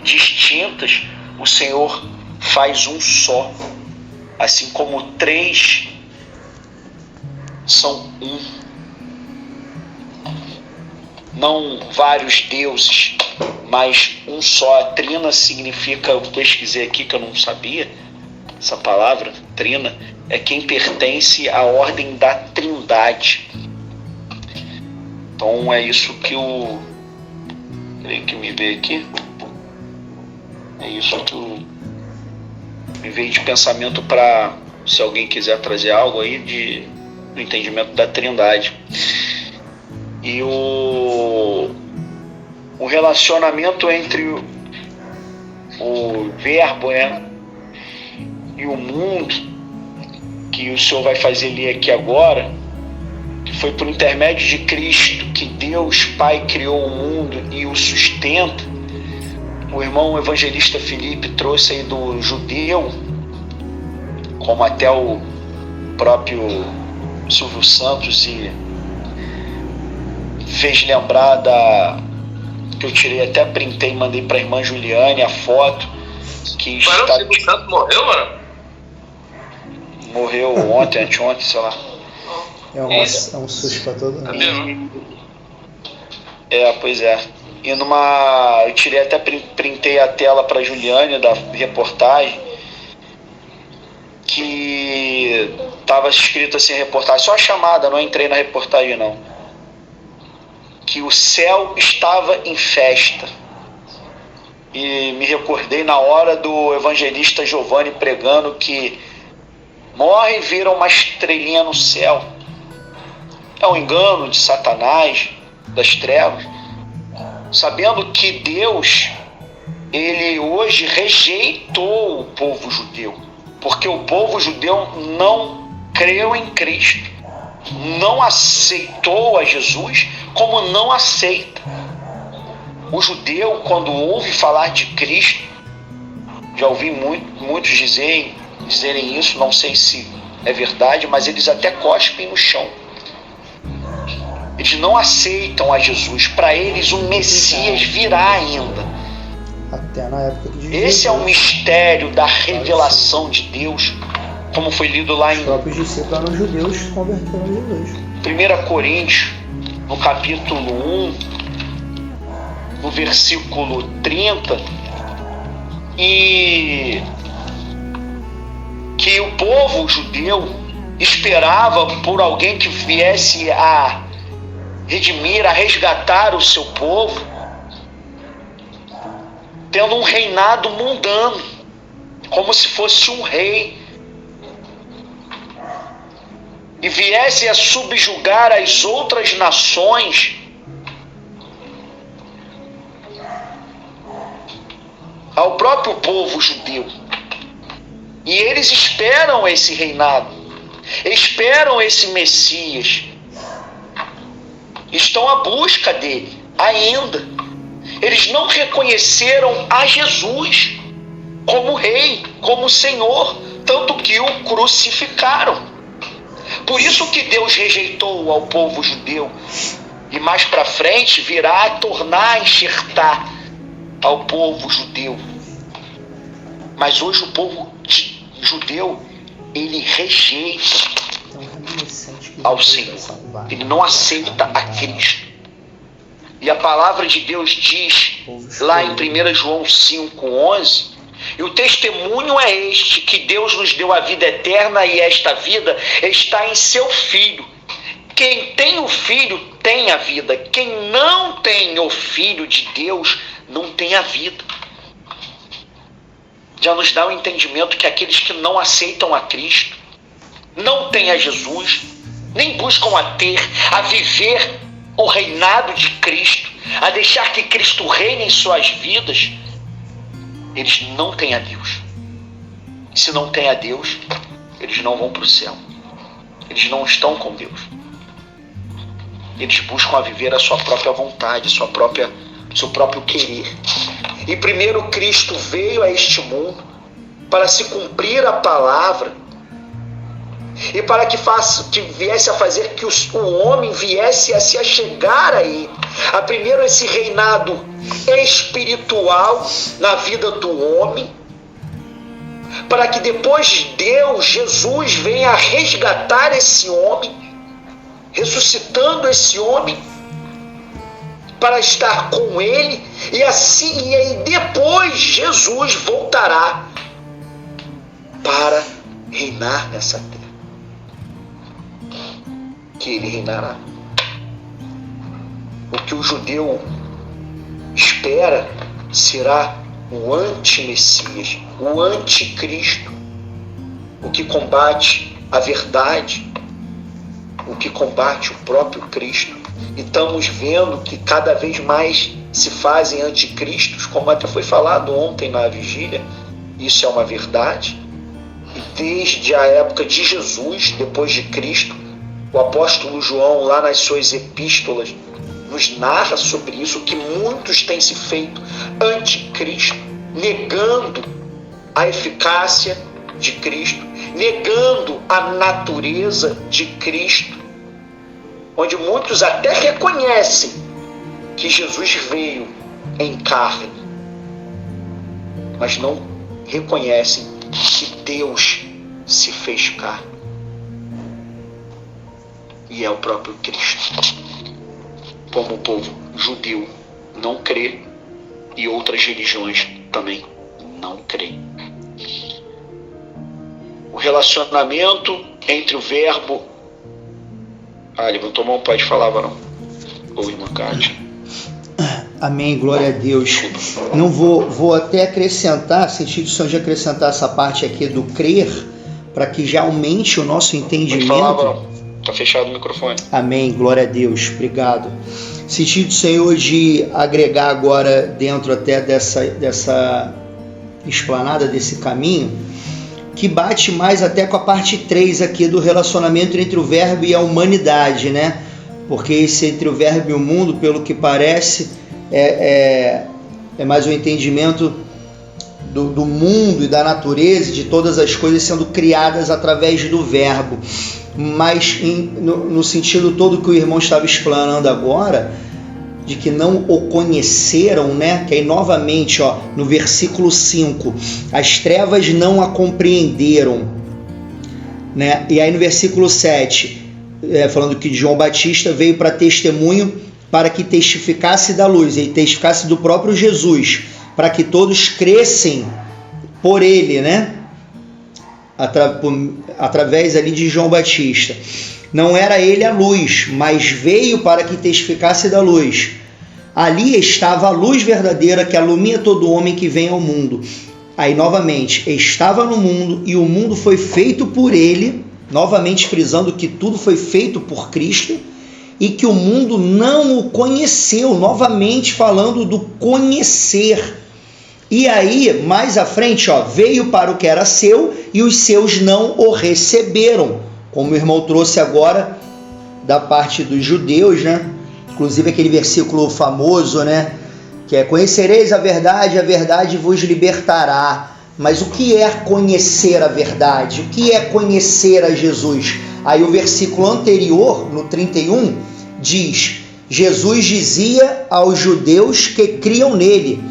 distintas, o Senhor faz um só. Assim como três são um. Não vários deuses, mas um só. A trina significa, eu pesquisei aqui que eu não sabia, essa palavra, trina, é quem pertence à ordem da trindade. Então é isso que o... Peraí que me veio aqui. É isso que me veio de pensamento para, se alguém quiser trazer algo aí do entendimento da trindade. E o relacionamento entre o verbo, né, e o mundo, que o Senhor vai fazer ler aqui agora, que foi por intermédio de Cristo que Deus Pai criou o mundo e o sustenta. O irmão evangelista Felipe trouxe aí do judeu, como até o próprio Silvio Santos e fez lembrar que eu tirei, até printei e mandei para a irmã Juliane a foto que está... O Silvio Santos morreu, mano? Morreu ontem, anteontem, sei lá. É um susto para todo mundo. Pois é. E eu tirei, até printei a tela para a Juliane da reportagem, que estava escrito assim, reportagem, só a chamada, não entrei na reportagem não, que o céu estava em festa. E me recordei na hora do evangelista Giovanni pregando que morre e vira uma estrelinha no céu. É um engano de Satanás, das trevas, sabendo que Deus, ele hoje rejeitou o povo judeu, porque o povo judeu não creu em Cristo, não aceitou a Jesus, como não aceita. O judeu, quando ouve falar de Cristo, já ouvi muitos dizerem isso, não sei se é verdade, mas eles até cospem no chão. Eles não aceitam a Jesus. Para eles o Messias virá ainda. Até na época de Jesus. Esse é o mistério da revelação de Deus, como foi lido lá em... Os próprios discípulos eram judeus que converteram a Jesus. 1 Coríntios, no capítulo 1, no versículo 30, e que o povo judeu esperava por alguém que viesse a redimir, a resgatar o seu povo, tendo um reinado mundano, como se fosse um rei, e viesse a subjugar as outras nações ao próprio povo judeu. E eles esperam esse reinado, esperam esse Messias, estão à busca dele ainda. Eles não reconheceram a Jesus como rei, como Senhor, tanto que o crucificaram. Por isso que Deus rejeitou ao povo judeu, e mais para frente virá a tornar a enxertar ao povo judeu. Mas hoje o povo judeu, ele rejeita ao Senhor, ele não aceita a Cristo. E a palavra de Deus diz lá em 1 João 5,11, e o testemunho é este, que Deus nos deu a vida eterna, e esta vida está em seu Filho. Quem tem o Filho tem a vida, quem não tem o Filho de Deus não tem a vida. Já nos dá o entendimento que aqueles que não aceitam a Cristo, não têm a Jesus, nem buscam a viver o reinado de Cristo, a deixar que Cristo reine em suas vidas, eles não têm a Deus. Se não têm a Deus, eles não vão para o céu. Eles não estão com Deus. Eles buscam a viver a sua própria vontade, seu próprio querer. E primeiro Cristo veio a este mundo para se cumprir a palavra e para que viesse a fazer que o homem viesse a se achegar a ele. A primeiro esse reinado espiritual na vida do homem, para que depois Deus, Jesus, venha a resgatar esse homem, ressuscitando esse homem, para estar com ele, e assim, e aí depois Jesus voltará para reinar nessa terra. Que ele reinará. O que o judeu espera será o anti-Messias, o anticristo, o que combate a verdade, o que combate o próprio Cristo. E estamos vendo que cada vez mais se fazem anticristos, como até foi falado ontem na vigília. Isso é uma verdade. E desde a época de Jesus, depois de Cristo, o apóstolo João, lá nas suas epístolas, nos narra sobre isso, que muitos têm se feito anticristo, negando a eficácia de Cristo, negando a natureza de Cristo, onde muitos até reconhecem que Jesus veio em carne, mas não reconhecem que Deus se fez carne e é o próprio Cristo. Como o povo judeu não crê e outras religiões também não creem. O relacionamento entre o verbo... levantou a mão, pode falar, varão. Ou irmã Cátia. Amém, glória a Deus. Não vou até acrescentar, sentido Senhor de acrescentar essa parte aqui do crer, para que já aumente o nosso entendimento. Pode falar, varão. Está fechado o microfone. Amém, glória a Deus, obrigado. Sentido Senhor de agregar agora dentro até dessa explanada, desse caminho, que bate mais até com a parte 3 aqui do relacionamento entre o verbo e a humanidade, né? Porque esse entre o verbo e o mundo, pelo que parece, é mais um entendimento do mundo e da natureza, de todas as coisas sendo criadas através do verbo. Mas no sentido todo que o irmão estava explanando agora, de que não o conheceram, né? Que aí novamente, no versículo 5, as trevas não a compreenderam, né? E aí no versículo 7, falando que João Batista veio para testemunho, para que testificasse da luz, e testificasse do próprio Jesus, para que todos crescem por ele, né? Através ali de João Batista. Não era ele a luz, mas veio para que testificasse da luz. Ali estava a luz verdadeira que ilumina todo homem que vem ao mundo. Aí novamente, estava no mundo e o mundo foi feito por ele, novamente frisando que tudo foi feito por Cristo e que o mundo não o conheceu, novamente falando do conhecer. E aí, mais à frente, veio para o que era seu e os seus não o receberam. Como o irmão trouxe agora da parte dos judeus, né? Inclusive aquele versículo famoso, né? Que é: conhecereis a verdade vos libertará. Mas o que é conhecer a verdade? O que é conhecer a Jesus? Aí o versículo anterior, no 31, diz: Jesus dizia aos judeus que criam nele,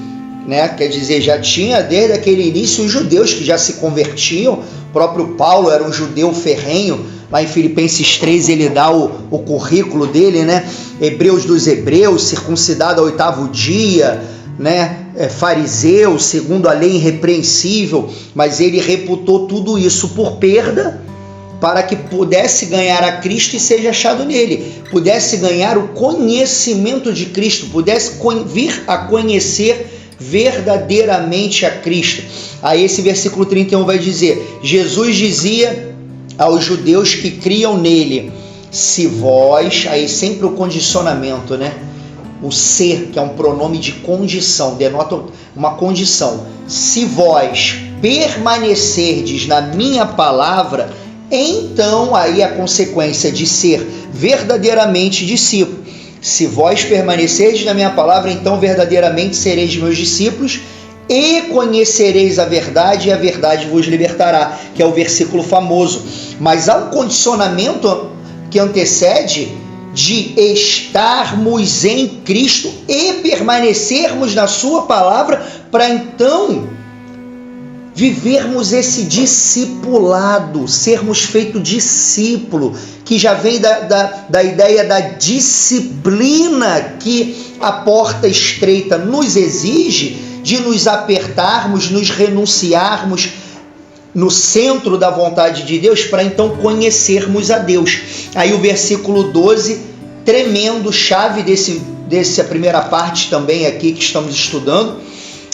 né? Quer dizer, já tinha desde aquele início os judeus que já se convertiam. O próprio Paulo era um judeu ferrenho. Lá em Filipenses 3 ele dá o currículo dele, né? Hebreus dos hebreus, circuncidado ao 8º dia, né? Fariseu, segundo a lei irrepreensível, mas ele reputou tudo isso por perda para que pudesse ganhar a Cristo e seja achado nele, pudesse ganhar o conhecimento de Cristo, pudesse vir a conhecer verdadeiramente a Cristo. Aí esse versículo 31 vai dizer: Jesus dizia aos judeus que criam nele, se vós, aí sempre o condicionamento, né? O ser, que é um pronome de condição, denota uma condição. Se vós permanecerdes na minha palavra, então aí a consequência de ser verdadeiramente discípulo. Se vós permanecerdes na minha palavra, então verdadeiramente sereis meus discípulos, e conhecereis a verdade, e a verdade vos libertará, que é o versículo famoso. Mas há um condicionamento que antecede de estarmos em Cristo e permanecermos na sua palavra, para então vivermos esse discipulado, sermos feito discípulo, que já vem da ideia da disciplina que a porta estreita nos exige, de nos apertarmos, nos renunciarmos no centro da vontade de Deus, para então conhecermos a Deus. Aí o versículo 12, tremendo, chave dessa primeira parte também aqui que estamos estudando,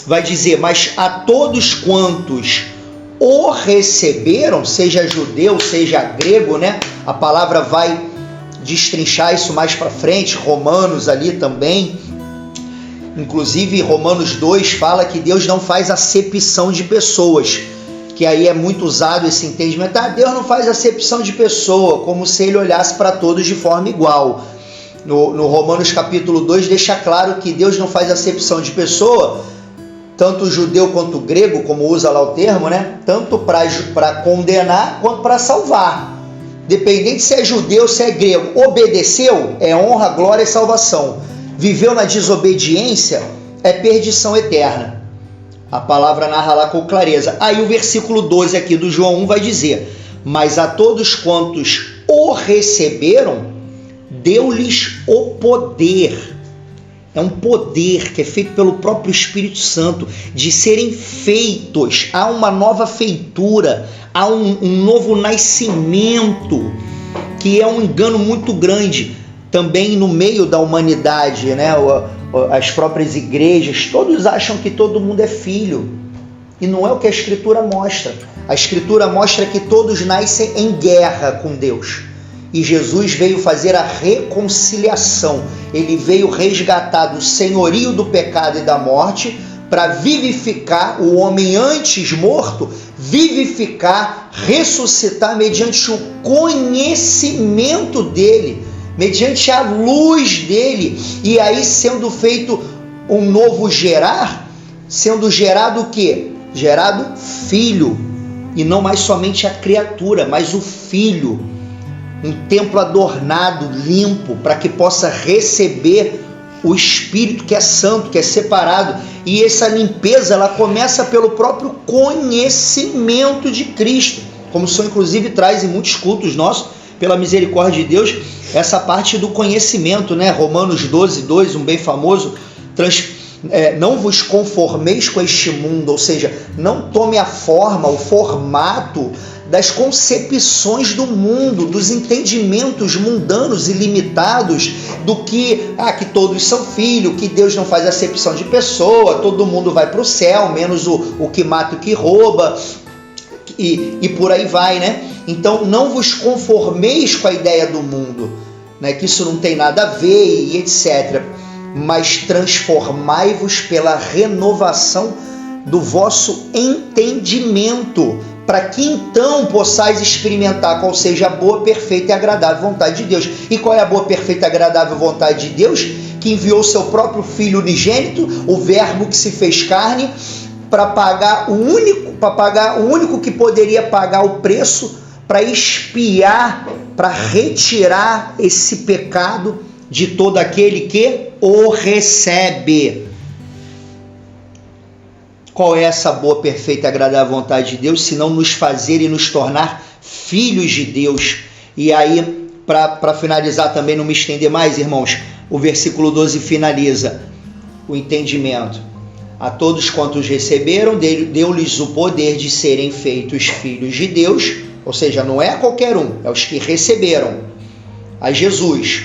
vai dizer: mas a todos quantos o receberam, seja judeu, seja grego, né? A palavra vai destrinchar isso mais para frente, Romanos ali também. Inclusive Romanos 2 fala que Deus não faz acepção de pessoas, que aí é muito usado esse entendimento: Deus não faz acepção de pessoa, como se ele olhasse para todos de forma igual. No Romanos capítulo 2 deixa claro que Deus não faz acepção de pessoa, tanto judeu quanto grego, como usa lá o termo, né? Tanto para condenar quanto para salvar. Dependente se é judeu, se é grego, obedeceu, é honra, glória e salvação. Viveu na desobediência, é perdição eterna. A palavra narra lá com clareza. Aí o versículo 12 aqui do João 1 vai dizer: mas a todos quantos o receberam, deu-lhes o poder. É um poder que é feito pelo próprio Espírito Santo, de serem feitos. Há uma nova feitura, há um novo nascimento, que é um engano muito grande também no meio da humanidade, né? As próprias igrejas, todos acham que todo mundo é filho, e não é o que a Escritura mostra. A Escritura mostra que todos nascem em guerra com Deus, e Jesus veio fazer a reconciliação. Ele veio resgatar do senhorio do pecado e da morte, para vivificar o homem antes morto, vivificar, ressuscitar mediante o conhecimento dele, mediante a luz dele, e aí sendo feito um novo gerar, sendo gerado o quê? Gerado filho, e não mais somente a criatura, mas o filho, um templo adornado, limpo, para que possa receber o Espírito que é santo, que é separado. E essa limpeza, ela começa pelo próprio conhecimento de Cristo, como o Senhor inclusive traz em muitos cultos nossos, pela misericórdia de Deus, essa parte do conhecimento, né? Romanos 12, 2, um bem famoso, não vos conformeis com este mundo, ou seja, não tome a forma, o formato das concepções do mundo, dos entendimentos mundanos e limitados, do que todos são filhos, que Deus não faz acepção de pessoa, todo mundo vai para o céu, menos o que mata e o que rouba, e por aí vai, né? Então não vos conformeis com a ideia do mundo, né? Que isso não tem nada a ver e etc. Mas transformai-vos pela renovação do vosso entendimento, para que então possais experimentar qual seja a boa, perfeita e agradável vontade de Deus. E qual é a boa, perfeita e agradável vontade de Deus? Que enviou seu próprio Filho unigênito, o Verbo que se fez carne, para pagar o único que poderia pagar o preço para expiar, para retirar esse pecado de todo aquele que o recebe. Qual é essa boa, perfeita e agradável vontade de Deus, se não nos fazer e nos tornar filhos de Deus? E aí, para finalizar também, não me estender mais, irmãos, o versículo 12 finaliza o entendimento. A todos quantos receberam, deu-lhes o poder de serem feitos filhos de Deus, ou seja, não é a qualquer um, é os que receberam a Jesus.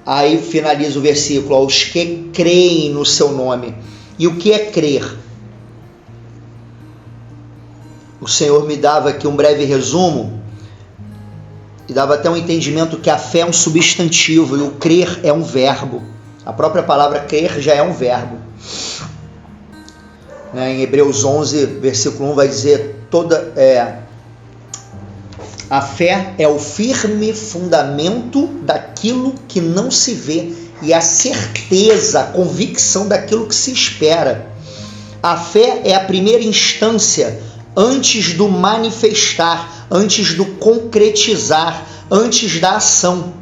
Aí finaliza o versículo: aos que creem no seu nome. E o que é crer? O Senhor me dava aqui um breve resumo e dava até um entendimento que a fé é um substantivo e o crer é um verbo. A própria palavra crer já é um verbo. Em Hebreus 11, versículo 1 vai dizer: a fé é o firme fundamento daquilo que não se vê e a certeza, a convicção daquilo que se espera. A fé é a primeira instância antes do manifestar, antes do concretizar, antes da ação.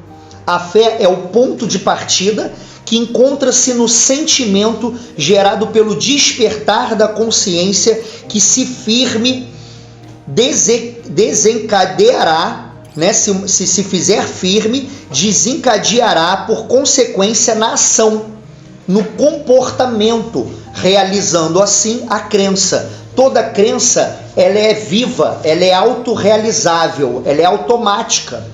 A fé é o ponto de partida que encontra-se no sentimento gerado pelo despertar da consciência que se firme desencadeará, né? Se fizer firme, desencadeará por consequência na ação, no comportamento, realizando assim a crença. Toda crença, ela é viva, ela é autorrealizável, ela é automática.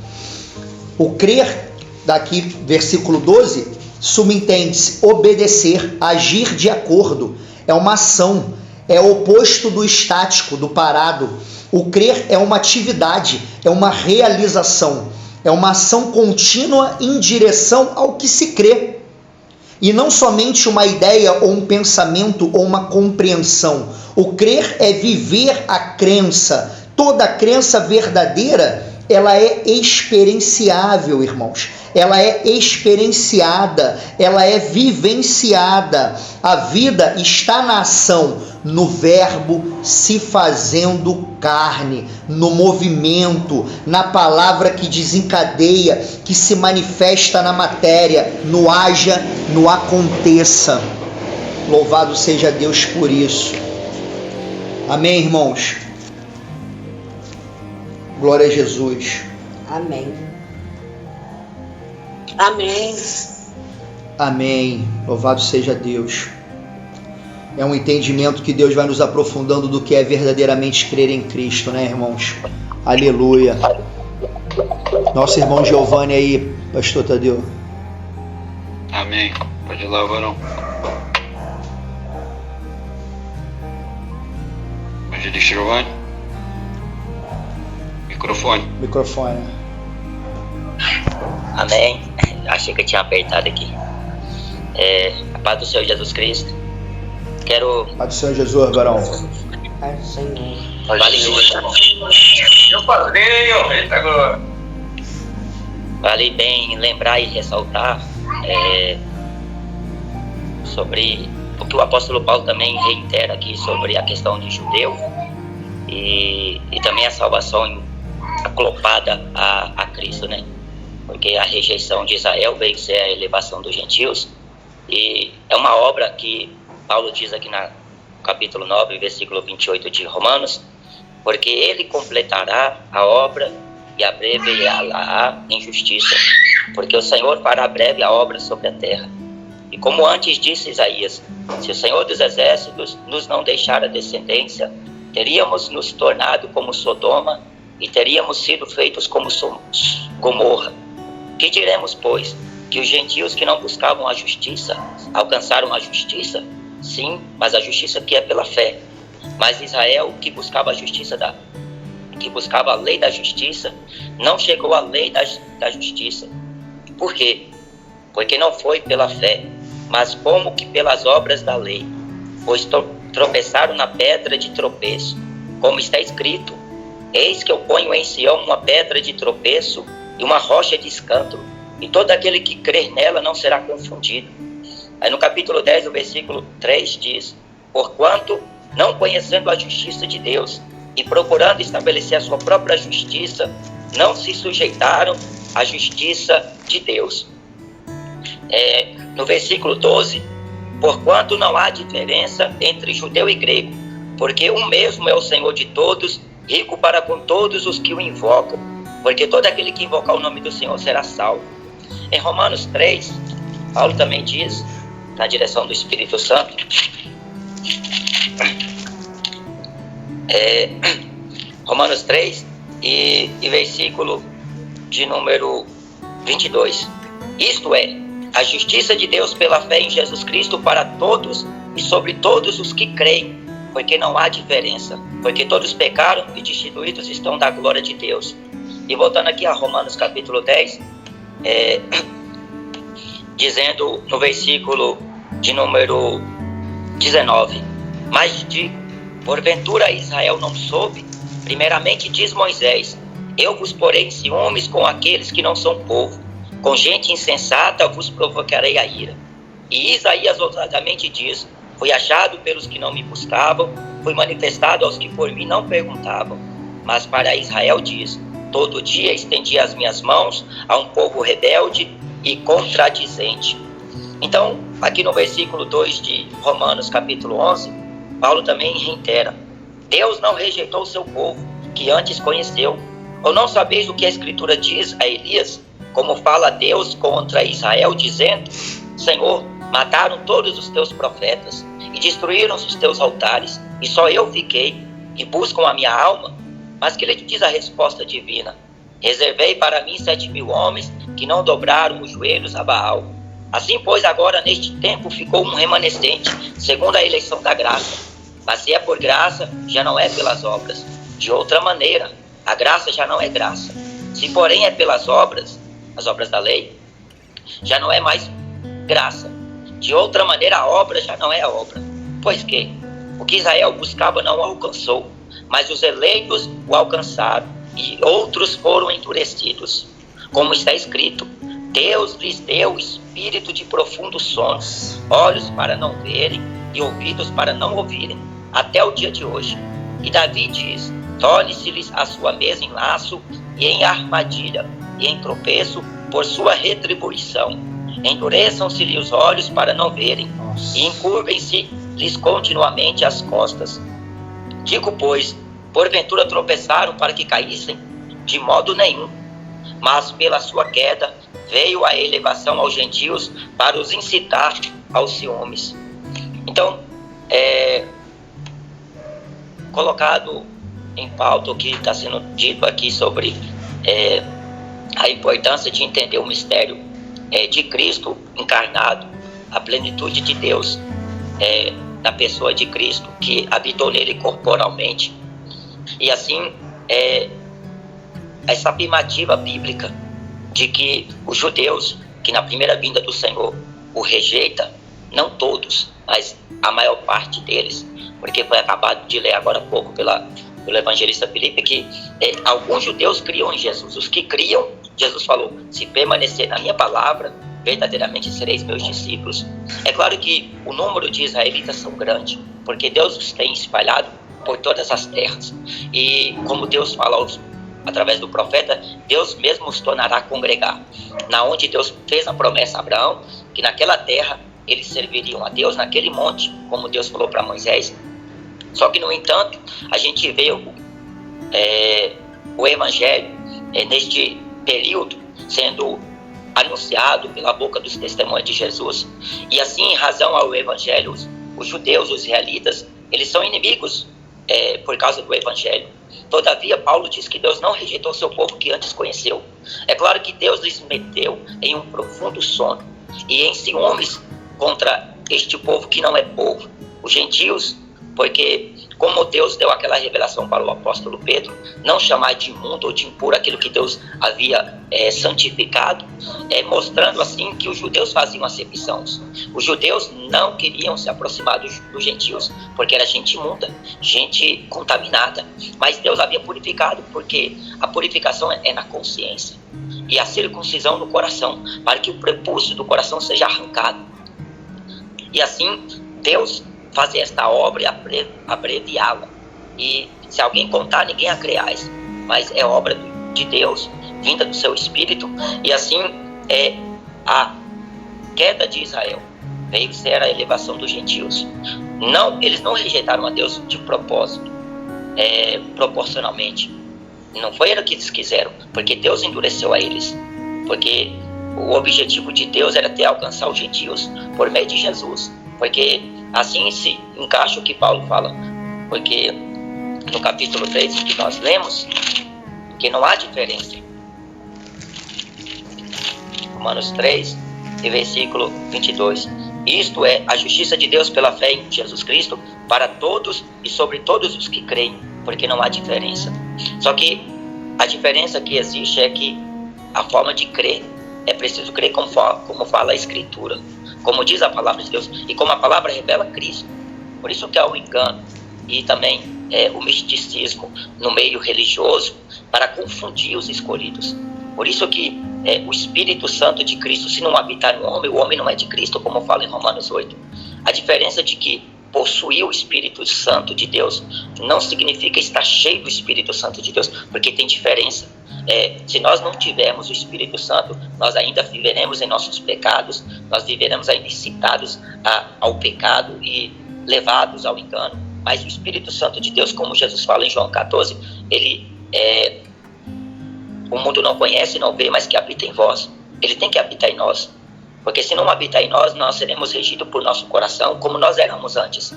O crer, daqui versículo 12, subentende-se obedecer, agir de acordo, é uma ação, é o oposto do estático, do parado. O crer é uma atividade, é uma realização, é uma ação contínua em direção ao que se crê. E não somente uma ideia ou um pensamento ou uma compreensão. O crer é viver a crença. Toda crença verdadeira, ela é experienciável, irmãos. Ela é experienciada, ela é vivenciada. A vida está na ação, no verbo se fazendo carne, no movimento, na palavra que desencadeia, que se manifesta na matéria, no haja, no aconteça. Louvado seja Deus por isso. Amém, irmãos? Glória a Jesus. Amém. Amém. Amém. Louvado seja Deus. É um entendimento que Deus vai nos aprofundando do que é verdadeiramente crer em Cristo, né, irmãos? Aleluia. Nosso irmão Giovanni aí, pastor Tadeu. Amém. Pode ir lá, varão. Evangelista Giovanni. Microfone. Amém. Achei que eu tinha apertado aqui. A paz do Senhor Jesus Cristo. Quero... Paz do Senhor Jesus, varão. Pai do Senhor. Vale bem lembrar e ressaltar sobre o que o apóstolo Paulo também reitera aqui sobre a questão de judeu e também a salvação acoplada a Cristo, né? Porque a rejeição de Israel veio ser a elevação dos gentios, e é uma obra que Paulo diz aqui no capítulo 9, versículo 28 de Romanos, porque ele completará a obra e abreviá-la em justiça, porque o Senhor fará breve a obra sobre a terra. E como antes disse Isaías, se o Senhor dos exércitos nos não deixar a descendência, teríamos nos tornado como Sodoma e teríamos sido feitos como Gomorra. Que diremos, pois? Que os gentios que não buscavam a justiça alcançaram a justiça? Sim, mas a justiça que é pela fé. Mas Israel, que buscava a justiça que buscava a lei da justiça, não chegou à lei da justiça. Por quê? Porque não foi pela fé, mas como que pelas obras da lei. Pois tropeçaram na pedra de tropeço, como está escrito: eis que eu ponho em Sião uma pedra de tropeço e uma rocha de escândalo, e todo aquele que crer nela não será confundido. Aí no capítulo 10, o versículo 3 diz: porquanto, não conhecendo a justiça de Deus e procurando estabelecer a sua própria justiça, não se sujeitaram à justiça de Deus. No versículo 12: porquanto não há diferença entre judeu e grego, porque um mesmo é o Senhor de todos, rico para com todos os que o invocam, porque todo aquele que invocar o nome do Senhor será salvo. Em Romanos 3, Paulo também diz, na direção do Espírito Santo, Romanos 3 e versículo de número 22. Isto é, a justiça de Deus pela fé em Jesus Cristo para todos e sobre todos os que creem, porque não há diferença, porque todos pecaram e destituídos estão da glória de Deus. E voltando aqui a Romanos capítulo 10, dizendo no versículo de número 19: mas digo, porventura Israel não soube? Primeiramente diz Moisés: eu vos porei em ciúmes com aqueles que não são povo, com gente insensata vos provocarei a ira. E Isaías ousadamente diz: Fui achado pelos que não me buscavam, fui manifestado aos que por mim não perguntavam. Mas para Israel diz: todo dia estendi as minhas mãos a um povo rebelde e contradizente. Então, aqui no versículo 2 de Romanos capítulo 11, Paulo também reitera: Deus não rejeitou o seu povo, que antes conheceu. Ou não sabeis o que a Escritura diz a Elias, como fala Deus contra Israel, dizendo: Senhor, mataram todos os teus profetas e destruíram os teus altares, e só eu fiquei, e buscam a minha alma. Mas que lhe diz a resposta divina: reservei para mim 7.000 homens que não dobraram os joelhos a Baal. Assim, pois, agora neste tempo ficou um remanescente, segundo a eleição da graça. Mas se é por graça, já não é pelas obras. De outra maneira, a graça já não é graça. Se porém é pelas obras, as obras da lei, já não é mais graça. De outra maneira, a obra já não é a obra. Pois que o que Israel buscava não o alcançou, mas os eleitos o alcançaram, e outros foram endurecidos. Como está escrito: Deus lhes deu espírito de profundo sono, olhos para não verem e ouvidos para não ouvirem, até o dia de hoje. E Davi diz: torne-se-lhes a sua mesa em laço e em armadilha, e em tropeço por sua retribuição. Endureçam-se-lhe os olhos para não verem, e encurvem-se-lhes continuamente as costas. Digo, pois, porventura tropeçaram para que caíssem? De modo nenhum. Mas pela sua queda veio a elevação aos gentios para os incitar aos ciúmes. Então, colocado em pauta o que está sendo dito aqui sobre a importância de entender o mistério de Cristo encarnado, a plenitude de Deus na pessoa de Cristo, que habitou nele corporalmente. E assim, essa afirmativa bíblica de que os judeus, que na primeira vinda do Senhor o rejeita, não todos, mas a maior parte deles, porque foi acabado de ler agora há pouco pelo evangelista Filipe, que alguns judeus criam em Jesus. Os que criam, Jesus falou: se permanecer na minha palavra, verdadeiramente sereis meus discípulos. É claro que o número de israelitas são grande, porque Deus os tem espalhado por todas as terras. E como Deus fala através do profeta, Deus mesmo os tornará a congregar. Na onde Deus fez a promessa a Abraão, que naquela terra eles serviriam a Deus, naquele monte, como Deus falou para Moisés. Só que, no entanto, a gente vê o Evangelho neste período sendo anunciado pela boca dos testemunhos de Jesus. E assim, em razão ao Evangelho, os judeus, os israelitas, eles são inimigos por causa do Evangelho. Todavia, Paulo diz que Deus não rejeitou seu povo que antes conheceu. É claro que Deus lhes meteu em um profundo sono e em ciúmes contra este povo que não é povo, os gentios, porque como Deus deu aquela revelação para o apóstolo Pedro, não chamar de imundo ou de impuro aquilo que Deus havia santificado, mostrando assim que os judeus faziam acepções. Os judeus não queriam se aproximar dos gentios, porque era gente imunda, gente contaminada, mas Deus havia purificado, porque a purificação é na consciência, e a circuncisão no coração, para que o prepúcio do coração seja arrancado. E assim, Deus fazia esta obra e abreviá-la. E se alguém contar, ninguém a creais. Mas é obra de Deus, vinda do seu Espírito. E assim, a queda de Israel veio ser a elevação dos gentios. Eles não rejeitaram a Deus de propósito, proporcionalmente. Não foi o que eles quiseram, porque Deus endureceu a eles. Porque o objetivo de Deus era alcançar os gentios por meio de Jesus. Porque assim se encaixa o que Paulo fala. Porque no capítulo 3 que nós lemos, que não há diferença. Romanos 3, e versículo 22. Isto é a justiça de Deus pela fé em Jesus Cristo para todos e sobre todos os que creem, porque não há diferença. Só que a diferença que existe é que a forma de crer, é preciso crer como fala a Escritura, como diz a palavra de Deus, e como a palavra revela Cristo. Por isso que há o engano e também o misticismo no meio religioso para confundir os escolhidos. Por isso que o Espírito Santo de Cristo, se não habitar no homem, o homem não é de Cristo, como fala em Romanos 8. A diferença de que possuir o Espírito Santo de Deus não significa estar cheio do Espírito Santo de Deus, porque tem diferença. Se nós não tivermos o Espírito Santo, nós ainda viveremos em nossos pecados, nós viveremos ainda incitados ao pecado e levados ao engano. Mas o Espírito Santo de Deus, como Jesus fala em João 14, o mundo não conhece, não vê, mas que habita em vós. Ele tem que habitar em nós. Porque se não habitar em nós, nós seremos regidos por nosso coração, como nós éramos antes,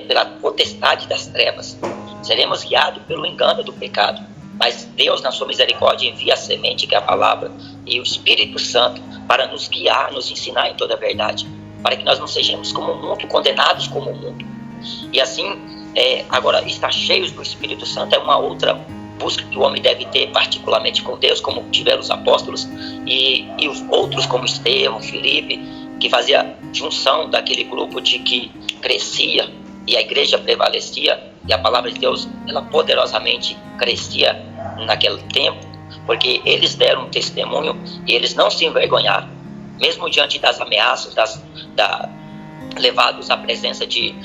pela potestade das trevas. Seremos guiados pelo engano do pecado. Mas Deus, na sua misericórdia, envia a semente, que é a palavra, e o Espírito Santo, para nos guiar, nos ensinar em toda a verdade, para que nós não sejamos como o mundo, condenados como o mundo. E assim, agora, estar cheios do Espírito Santo é uma outra busca que o homem deve ter, particularmente com Deus, como tiveram os apóstolos e os outros, como Estevão, Filipe, que fazia junção daquele grupo de que crescia e a igreja prevalecia, e a palavra de Deus, ela poderosamente crescia naquele tempo, porque eles deram um testemunho e eles não se envergonharam, mesmo diante das ameaças, levados à presença de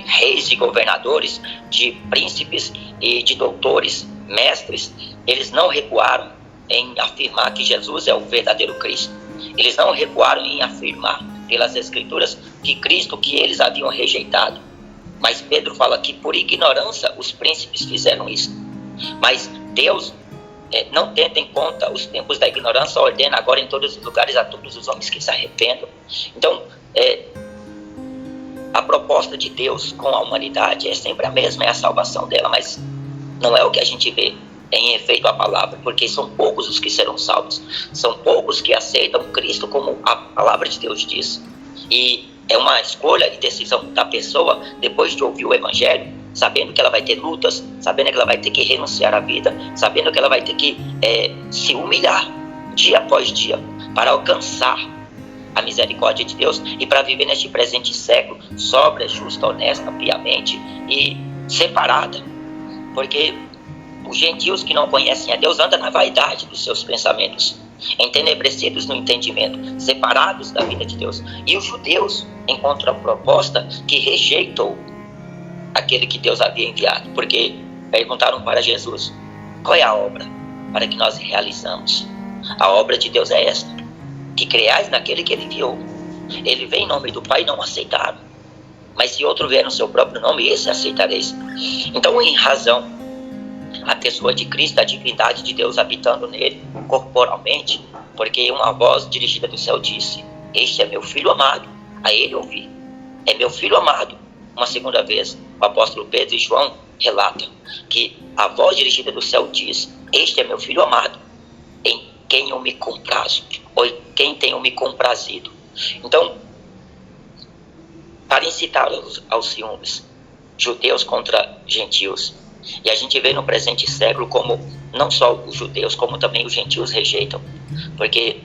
reis e governadores, de príncipes e de doutores, mestres. Eles não recuaram em afirmar que Jesus é o verdadeiro Cristo. Eles não recuaram em afirmar pelas Escrituras que Cristo que eles haviam rejeitado. Mas Pedro fala que por ignorância os príncipes fizeram isso. Mas Deus não tendo em conta os tempos da ignorância, ordena agora em todos os lugares a todos os homens que se arrependam. Então, a proposta de Deus com a humanidade é sempre a mesma, é a salvação dela, mas não é o que a gente vê em efeito a palavra, porque são poucos os que serão salvos, são poucos que aceitam Cristo como a palavra de Deus diz. E é uma escolha e decisão da pessoa, depois de ouvir o Evangelho, sabendo que ela vai ter lutas, sabendo que ela vai ter que renunciar à vida, sabendo que ela vai ter que se humilhar dia após dia para alcançar a misericórdia de Deus e para viver neste presente século sóbria, justa, honesta, piamente e separada, porque os gentios que não conhecem a Deus andam na vaidade dos seus pensamentos, entenebrecidos no entendimento, separados da vida de Deus. E os judeus encontram a proposta que rejeitou aquele que Deus havia enviado, porque perguntaram para Jesus: qual é a obra para que nós realizamos? A obra de Deus é esta, que creais naquele que ele enviou. Ele veio em nome do Pai e não aceitaram, mas se outro vier no seu próprio nome, esse aceitareis. Então, em razão a pessoa de Cristo, a divindade de Deus habitando nele corporalmente, porque uma voz dirigida do céu disse: este é meu filho amado, a ele ouvi. É meu filho amado. Uma segunda vez, o apóstolo Pedro e João relatam que a voz dirigida do céu diz: este é meu filho amado, em quem eu me comprazo, ou em quem tenho me comprazido. Então, para incitar aos ciúmes, judeus contra gentios, e a gente vê no presente século como não só os judeus, como também os gentios rejeitam, porque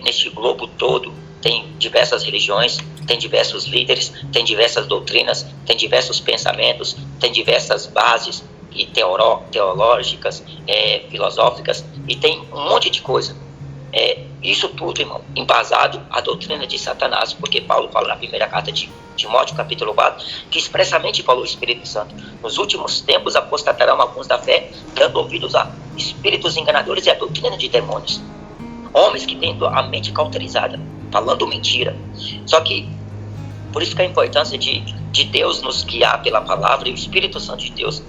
neste globo todo tem diversas religiões, tem diversos líderes, tem diversas doutrinas, tem diversos pensamentos, tem diversas bases e teológicas, filosóficas, e tem um monte de coisa. Isso tudo, irmão, embasado à doutrina de Satanás, porque Paulo fala na primeira carta de Timóteo, capítulo 4, que expressamente falou o Espírito Santo: nos últimos tempos apostatarão alguns da fé, dando ouvidos a espíritos enganadores e a doutrina de demônios. Homens que têm a mente cauterizada, falando mentira. Só que, por isso que a importância de Deus nos guiar pela palavra e o Espírito Santo de Deus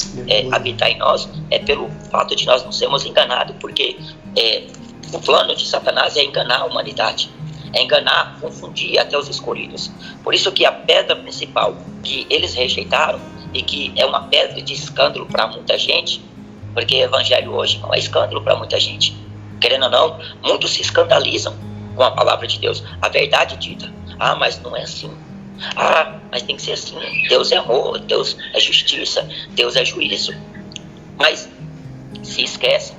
habitar em nós, é pelo fato de nós não sermos enganados, porque o plano de Satanás é enganar a humanidade, é enganar, confundir até os escolhidos. Por isso que a pedra principal que eles rejeitaram, e que é uma pedra de escândalo para muita gente, porque o evangelho hoje não é escândalo para muita gente. Querendo ou não, muitos se escandalizam com a palavra de Deus, a verdade dita. Ah, mas não é assim. Ah, mas tem que ser assim. Deus é amor, Deus é justiça, Deus é juízo. Mas se esquece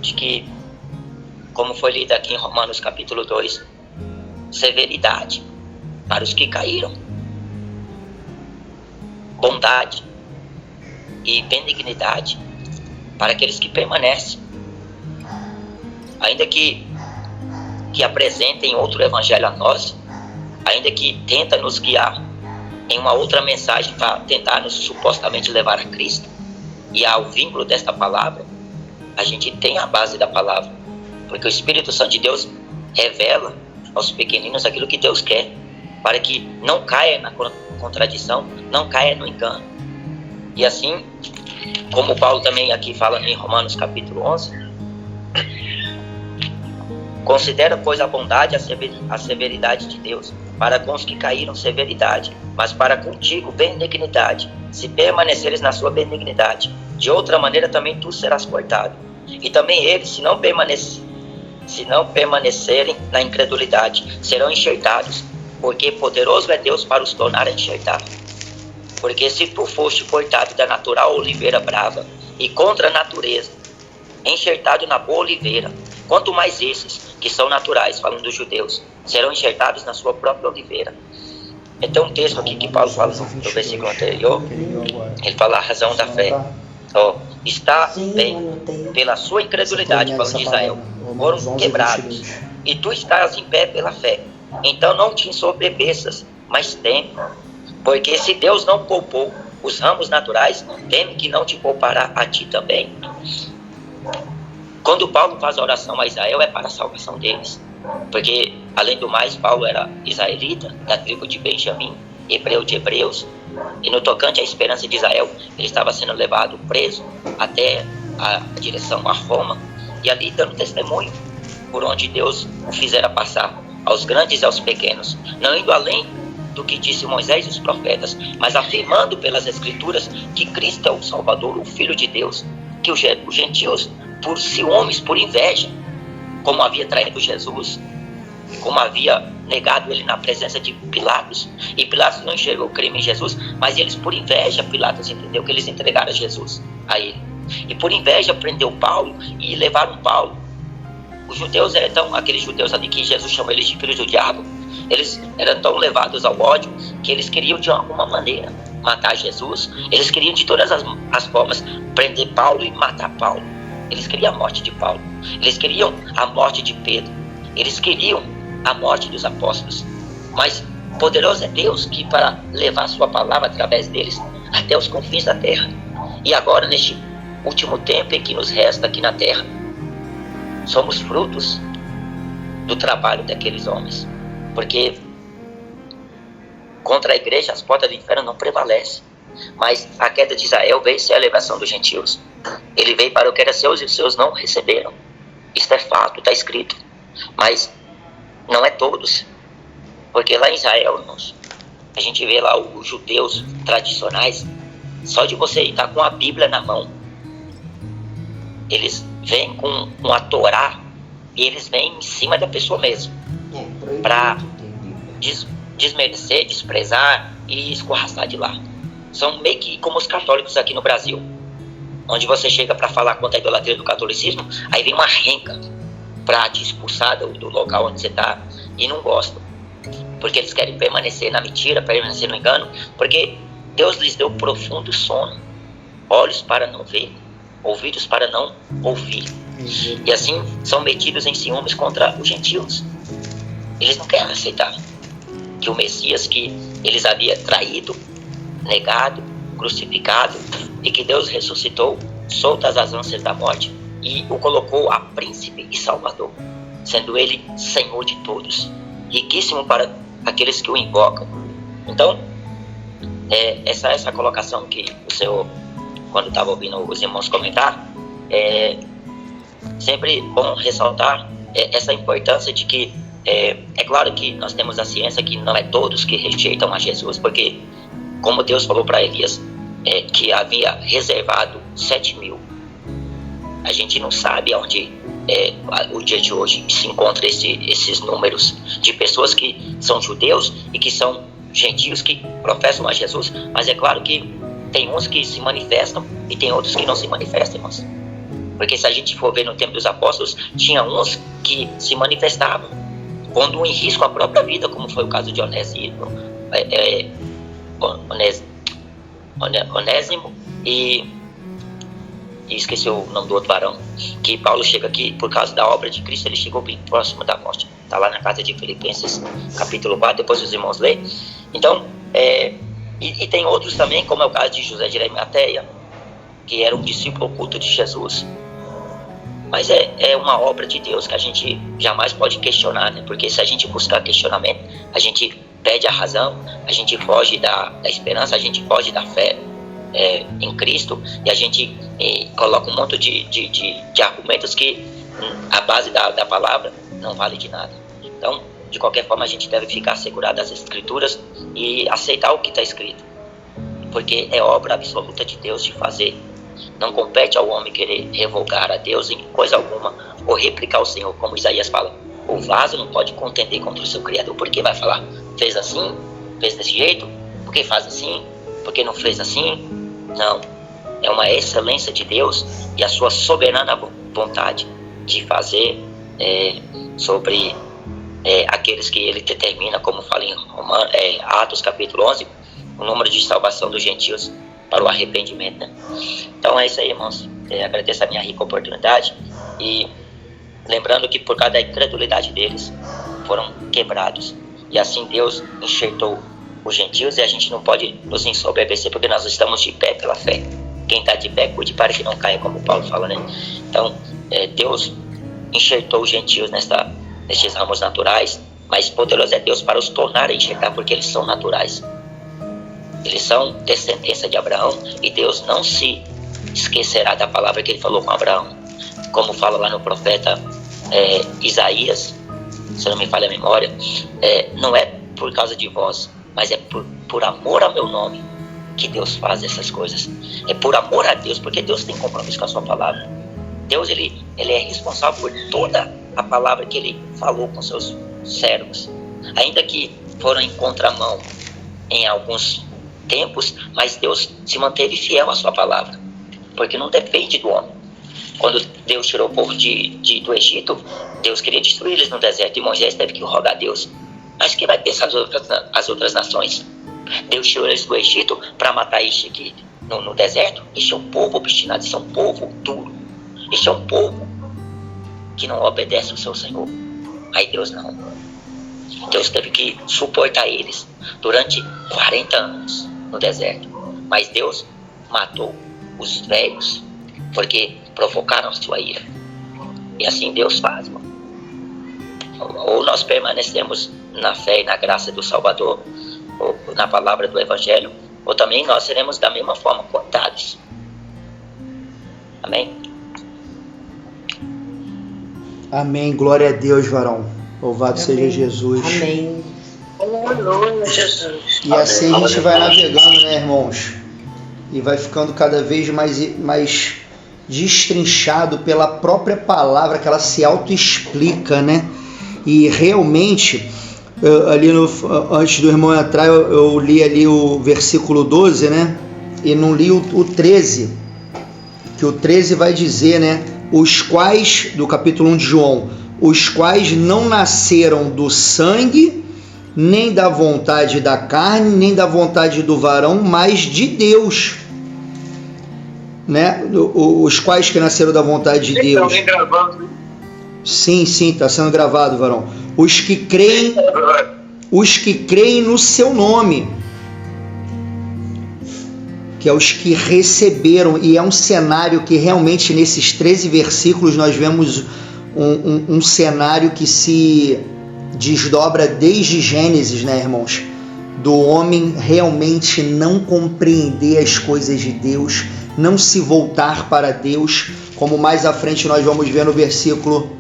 de que, como foi lido aqui em Romanos capítulo 2, severidade para os que caíram, bondade e benignidade para aqueles que permanecem, ainda que apresentem outro evangelho a nós, ainda que tenta nos guiar em uma outra mensagem para tentar nos supostamente levar a Cristo. E ao vínculo desta palavra, a gente tem a base da palavra, porque o Espírito Santo de Deus revela aos pequeninos aquilo que Deus quer, para que não caia na contradição, não caia no engano. E assim, como Paulo também aqui fala em Romanos capítulo 11, considera, pois, a bondade, a severidade de Deus, para com os que caíram severidade, mas para contigo benignidade, se permaneceres na sua benignidade. De outra maneira também tu serás cortado. E também eles, se não permanecerem na incredulidade, serão enxertados, porque poderoso é Deus para os tornar a enxertar. Porque se tu foste cortado da natural oliveira brava, e contra a natureza, enxertado na boa oliveira, quanto mais esses, que são naturais, falando dos judeus, serão enxertados na sua própria oliveira. Então um texto aqui que Paulo fala no versículo anterior, ele fala a razão da fé. Está bem, pela sua incredulidade, falando de Israel, foram quebrados, e tu estás em pé pela fé. Então não te ensoberbeças, mas teme, porque se Deus não poupou os ramos naturais, teme que não te poupará a ti também. Quando Paulo faz a oração a Israel, é para a salvação deles, porque além do mais, Paulo era israelita, da tribo de Benjamim, hebreu de hebreus, e no tocante à esperança de Israel, ele estava sendo levado preso até a direção a Roma, e ali dando testemunho por onde Deus o fizera passar, aos grandes e aos pequenos, não indo além do que disse Moisés e os profetas, mas afirmando pelas Escrituras que Cristo é o Salvador, o Filho de Deus, que os gentios, por ciúmes, por inveja, como havia traído Jesus, como havia negado ele na presença de Pilatos, e Pilatos não enxergou o crime em Jesus, mas eles, por inveja, Pilatos entendeu que eles entregaram Jesus a ele, e por inveja prendeu Paulo e levaram Paulo. Os judeus eram tão, aqueles judeus ali que Jesus chamou eles de filhos do diabo, eles eram tão levados ao ódio que eles queriam de alguma maneira matar Jesus. Eles queriam de todas as formas prender Paulo e matar Paulo. Eles queriam a morte de Paulo, eles queriam a morte de Pedro, eles queriam a morte dos apóstolos. Mas poderoso é Deus que para levar sua palavra através deles até os confins da terra. E agora, neste último tempo em que nos resta aqui na terra, somos frutos do trabalho daqueles homens, porque contra a igreja as portas do inferno não prevalecem. Mas a queda de Israel veio ser a elevação dos gentios. Ele veio para o que era seus e os seus não receberam. Isto é fato, está escrito. Mas não é todos, porque lá em Israel, irmãos, a gente vê lá os judeus tradicionais, só de você estar com a Bíblia na mão, eles vêm com a Torá, e eles vêm em cima da pessoa mesmo, para desmerecer, desprezar e escorraçar de lá. São meio que como os católicos aqui no Brasil, onde você chega para falar contra a idolatria do catolicismo, aí vem uma renca para te expulsar do local onde você está, e não gostam, porque eles querem permanecer na mentira, permanecer no engano, porque Deus lhes deu profundo sono, olhos para não ver, ouvidos para não ouvir, e assim são metidos em ciúmes contra os gentios. Eles não querem aceitar que o Messias que eles haviam traído, negado, crucificado, e que Deus ressuscitou, soltas as ânsias da morte, e o colocou a príncipe e salvador, sendo ele Senhor de todos, riquíssimo para aqueles que o invocam. Então, essa colocação que o Senhor, quando estava ouvindo os irmãos comentar, é sempre bom ressaltar essa importância de que, é claro que nós temos a ciência que não é todos que rejeitam a Jesus, porque como Deus falou para Elias, que havia reservado 7.000, a gente não sabe onde o dia de hoje se encontra esses números de pessoas que são judeus e que são gentios que professam a Jesus, mas é claro que tem uns que se manifestam e tem outros que não se manifestam, irmãos. Porque se a gente for ver no tempo dos apóstolos, tinha uns que se manifestavam, pondo em risco a própria vida, como foi o caso de Onésimo e esqueci o nome do outro varão, que Paulo chega aqui, por causa da obra de Cristo, ele chegou bem próximo da morte. Está lá na carta de Filipenses, capítulo 4, depois os irmãos leem. Então, E tem outros também, como é o caso de José de Arimateia, que era um discípulo oculto de Jesus. Mas é uma obra de Deus que a gente jamais pode questionar, né? Porque se a gente buscar questionamento, a gente perde a razão, a gente foge da esperança, a gente foge da fé em Cristo, e a gente coloca um monte de argumentos que a base da palavra não vale de nada. Então, de qualquer forma, a gente deve ficar segurado das Escrituras e aceitar o que está escrito, porque é obra absoluta de Deus de fazer. Não compete ao homem querer revogar a Deus em coisa alguma, ou replicar o Senhor, como Isaías fala. O vaso não pode contender contra o seu Criador, porque vai falar, fez assim, fez desse jeito, por que faz assim, por que não fez assim? Não, é uma excelência de Deus e a sua soberana vontade de fazer sobre aqueles que ele determina, como fala em Atos capítulo 11, o número de salvação dos gentios para o arrependimento, né? Então é isso aí, irmãos. Agradeço a minha rica oportunidade e lembrando que por causa da incredulidade deles foram quebrados, e assim Deus enxertou os gentios, e a gente não pode nos ensoberbecer, porque nós estamos de pé pela fé. Quem está de pé, cuide para que não caia, como Paulo fala, né? Então Deus enxertou os gentios nestes ramos naturais, mas poderoso é Deus para os tornar a enxertar, porque eles são naturais. Eles são descendência de Abraão, e Deus não se esquecerá da palavra que ele falou com Abraão. Como fala lá no profeta Isaías, se não me falha a memória, não é por causa de vós, mas é por amor ao meu nome que Deus faz essas coisas. É por amor a Deus, porque Deus tem compromisso com a sua palavra. Deus ele é responsável por toda a palavra que ele falou com seus servos, ainda que foram em contramão em alguns tempos, mas Deus se manteve fiel à sua palavra, porque não depende do homem. Quando Deus tirou o povo do Egito, Deus queria destruir eles no deserto, e Moisés teve que rogar a Deus, mas que vai pensar as outras nações? Deus tirou eles do Egito para matar este aqui no deserto. Este é um povo obstinado, este é um povo duro, este é um povo que não obedece ao seu Senhor. Aí Deus não. Deus teve que suportar eles durante 40 anos no deserto. Mas Deus matou os velhos, porque provocaram a sua ira. E assim Deus faz, irmão. Ou nós permanecemos na fé e na graça do Salvador, ou na palavra do Evangelho, ou também nós seremos da mesma forma cortados. Amém? Amém. Glória a Deus, varão. Louvado seja Jesus. Amém. Aleluia, Jesus. E assim a gente vai navegando, né, irmãos? E vai ficando cada vez mais destrinchado pela própria palavra, que ela se auto-explica, né? E realmente, antes do irmão entrar, eu li ali o versículo 12, né? E não li o 13, que o 13 vai dizer, né? Os quais, do capítulo 1 de João, os quais não nasceram do sangue, nem da vontade da carne, nem da vontade do varão, mas de Deus. Né? Os quais que nasceram da vontade de Deus. Alguém gravando? Sim, está sendo gravado, varão. Os que creem no seu nome, que é os que receberam. E é um cenário que realmente nesses 13 versículos nós vemos um cenário que se desdobra desde Gênesis, né, irmãos? Do homem realmente não compreender as coisas de Deus, não se voltar para Deus, como mais à frente nós vamos ver no versículo.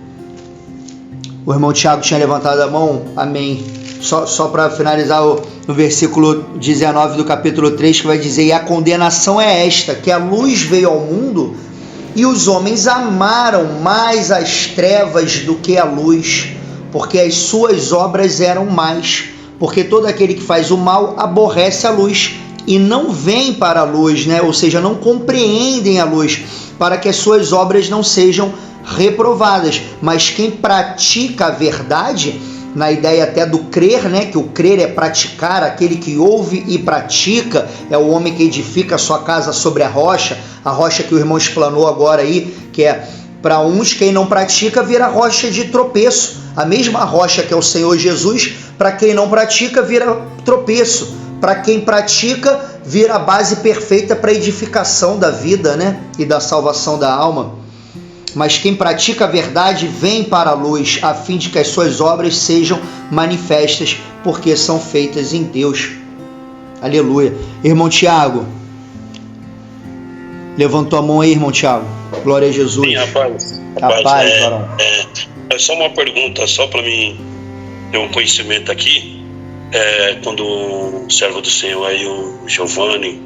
O irmão Tiago tinha levantado a mão, amém. Só para finalizar, no versículo 19 do capítulo 3, que vai dizer: e a condenação é esta, que a luz veio ao mundo, e os homens amaram mais as trevas do que a luz, porque as suas obras eram más. Porque todo aquele que faz o mal aborrece a luz e não vem para a luz, né? Ou seja, não compreendem a luz, para que as suas obras não sejam reprovadas. Mas quem pratica a verdade, na ideia até do crer, né? Que o crer é praticar, aquele que ouve e pratica é o homem que edifica a sua casa sobre a rocha que o irmão explanou agora aí, que é para uns quem não pratica vira rocha de tropeço. A mesma rocha que é o Senhor Jesus, para quem não pratica vira tropeço. para quem pratica, vira a base perfeita para a edificação da vida, né? E da salvação da alma. Mas quem pratica a verdade vem para a luz, a fim de que as suas obras sejam manifestas, porque são feitas em Deus. Aleluia. Irmão Tiago, levantou a mão aí, irmão Tiago. Glória a Jesus. Sim, rapaz, varão. É só uma pergunta, só para mim ter um conhecimento aqui. Quando o servo do Senhor aí, o Giovanni,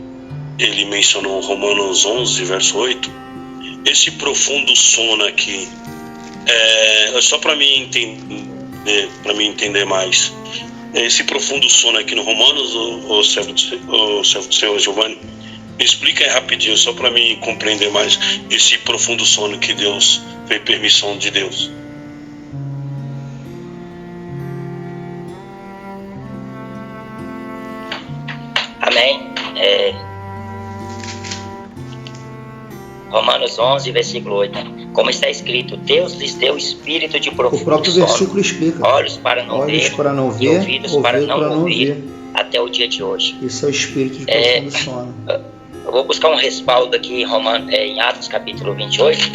ele mencionou Romanos 11, verso 8, esse profundo sono aqui, só para mim entender mais, esse profundo sono aqui no Romanos, o servo do Senhor Giovanni, me explica aí rapidinho, só para mim compreender mais esse profundo sono que Deus foi permissão de Deus. Amém. Romanos 11, versículo 8. Como está escrito, Deus lhes deu espírito de profundo sono. O próprio versículo explica. Olhos para não ver, e ouvidos para não ouvir, até o dia de hoje. Isso é o espírito de profundo sono. Eu vou buscar um respaldo aqui em Atos capítulo 28,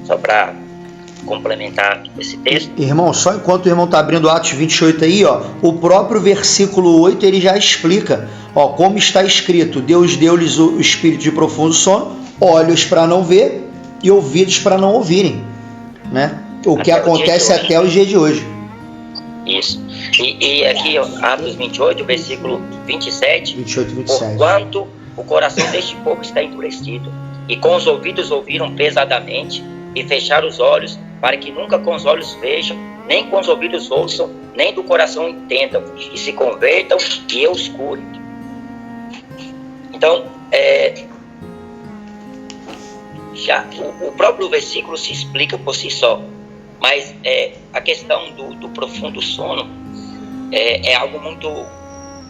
só para complementar esse texto. Irmão, só enquanto o irmão está abrindo Atos 28 aí, ó, o próprio versículo 8 ele já explica, ó, como está escrito, Deus deu-lhes o espírito de profundo sono, olhos para não ver e ouvidos para não ouvirem, né? O que acontece até o dia de hoje. Isso. E aqui, ó, Atos 28, versículo 27. 28, 27. Porquanto o coração deste povo está endurecido, e com os ouvidos ouviram pesadamente, e fecharam os olhos, para que nunca com os olhos vejam, nem com os ouvidos ouçam, nem do coração entendam, e se convertam e eu os cure. Então, já o próprio versículo se explica por si só, mas a questão do profundo sono é algo muito,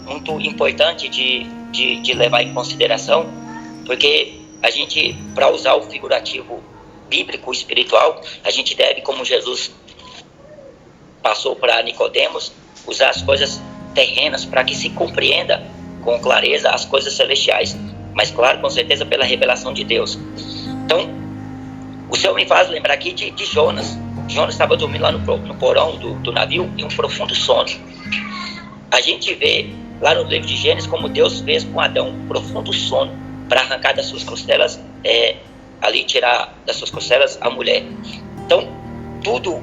muito importante de levar em consideração, porque a gente, para usar o figurativo bíblico, espiritual, a gente deve, como Jesus passou para Nicodemos, usar as coisas terrenas para que se compreenda com clareza as coisas celestiais, mas claro, com certeza pela revelação de Deus. Então, o Senhor me faz lembrar aqui de Jonas. Jonas estava dormindo lá no porão do navio em um profundo sono. A gente vê lá no livro de Gênesis como Deus fez com Adão um profundo sono para arrancar das suas costelas, ali tirar das suas costelas a mulher. Então, tudo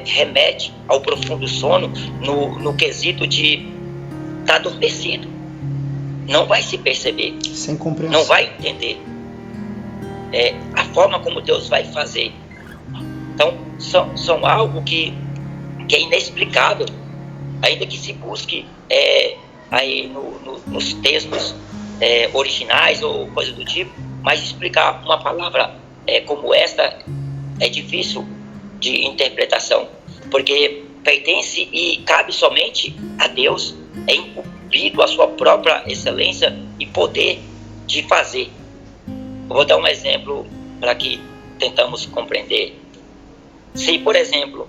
remete ao profundo sono no quesito de estar adormecido. Não vai se perceber, sem compreensão, não vai entender a forma como Deus vai fazer. Então, são algo que é inexplicável, ainda que se busque aí nos textos originais ou coisa do tipo, mas explicar uma palavra como esta é difícil de interpretação, porque pertence e cabe somente a Deus, é incumbido a sua própria excelência e poder de fazer. Eu vou dar um exemplo para que tentamos compreender. Se, por exemplo,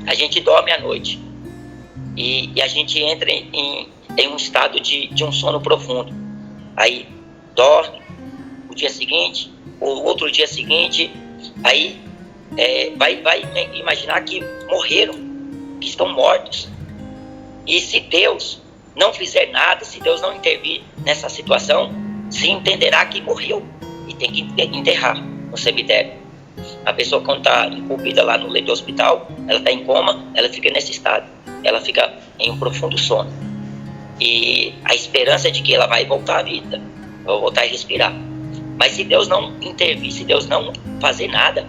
a gente dorme à noite e a gente entra em um estado de um sono profundo, aí dorme, o dia seguinte, o outro dia seguinte, aí vai imaginar que morreram, que estão mortos. E se Deus não fizer nada, se Deus não intervir nessa situação, se entenderá que morreu e tem que enterrar no cemitério. A pessoa, quando está incumbida lá no leito do hospital, ela está em coma, ela fica nesse estado, ela fica em um profundo sono, e a esperança é de que ela vai voltar à vida, vai voltar a respirar. Mas se Deus não intervir, se Deus não fazer nada,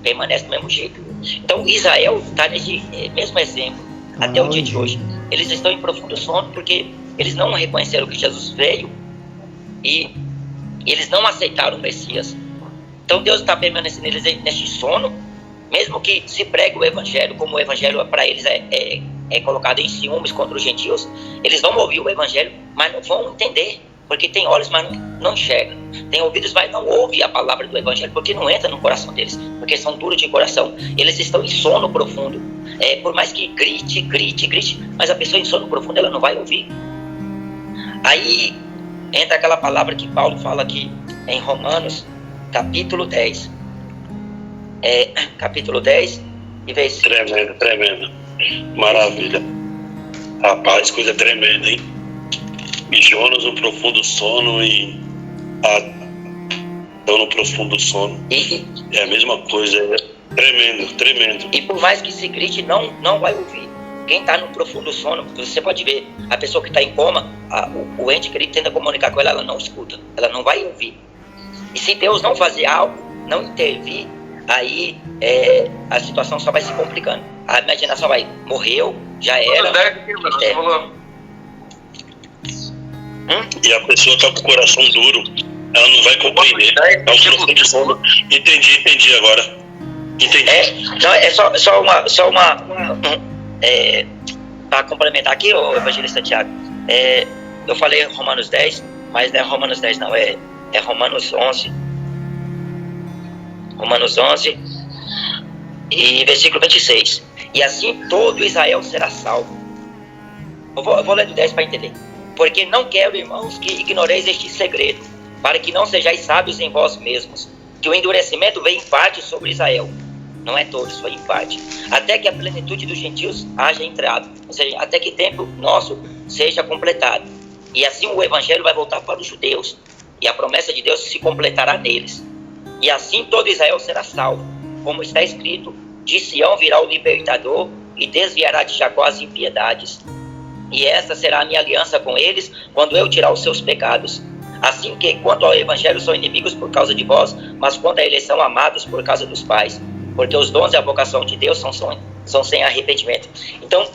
permanece do mesmo jeito. Então Israel está nesse mesmo exemplo até o dia de hoje. Eles estão em profundo sono porque eles não reconheceram que Jesus veio e eles não aceitaram o Messias. Então Deus está permanecendo eles nesse sono, mesmo que se pregue o evangelho, como o evangelho para eles é colocado em ciúmes contra os gentios, eles vão ouvir o evangelho, mas não vão entender, porque tem olhos, mas não enxergam, tem ouvidos, mas não ouvem a palavra do evangelho, porque não entra no coração deles, porque são duros de coração, eles estão em sono profundo. por mais que grite, mas a pessoa em sono profundo ela não vai ouvir. Aí entra aquela palavra que Paulo fala aqui em Romanos, capítulo 10. Capítulo 10 e versículo. Tremendo. Maravilha. Rapaz, coisa tremenda, hein? E Jonas no profundo sono e Adão no profundo sono. É a mesma coisa, tremendo. E por mais que se grite, não vai ouvir. Quem está no profundo sono, você pode ver, a pessoa que está em coma, o ente querido tenta comunicar com ela não escuta, ela não vai ouvir. E se Deus não fazer algo, não intervir, aí a situação só vai se complicando. A imaginação vai, morreu, já era. E a pessoa está com o coração duro, ela não vai compreender. É um profundo sono. Entendi agora. Entendi. Só uma para complementar aqui, o evangelista Tiago, eu falei Romanos 10, mas não é Romanos 10 não, é Romanos 11. Romanos 11 e versículo 26. E assim todo Israel será salvo. Eu vou ler do 10 para entender. Porque não quero, irmãos, que ignoreis este segredo, para que não sejais sábios em vós mesmos, que o endurecimento vem em parte sobre Israel. Não é todos, foi em parte. Até que a plenitude dos gentios haja entrado. Ou seja, até que o tempo nosso seja completado. E assim o evangelho vai voltar para os judeus. E a promessa de Deus se completará neles. E assim todo Israel será salvo. Como está escrito, de Sião virá o libertador e desviará de Jacó as impiedades. E esta será a minha aliança com eles, quando eu tirar os seus pecados. Assim que, quanto ao evangelho, são inimigos por causa de vós, mas quanto à eleição, amados por causa dos pais. Porque os dons e a vocação de Deus são sem arrependimento. Então,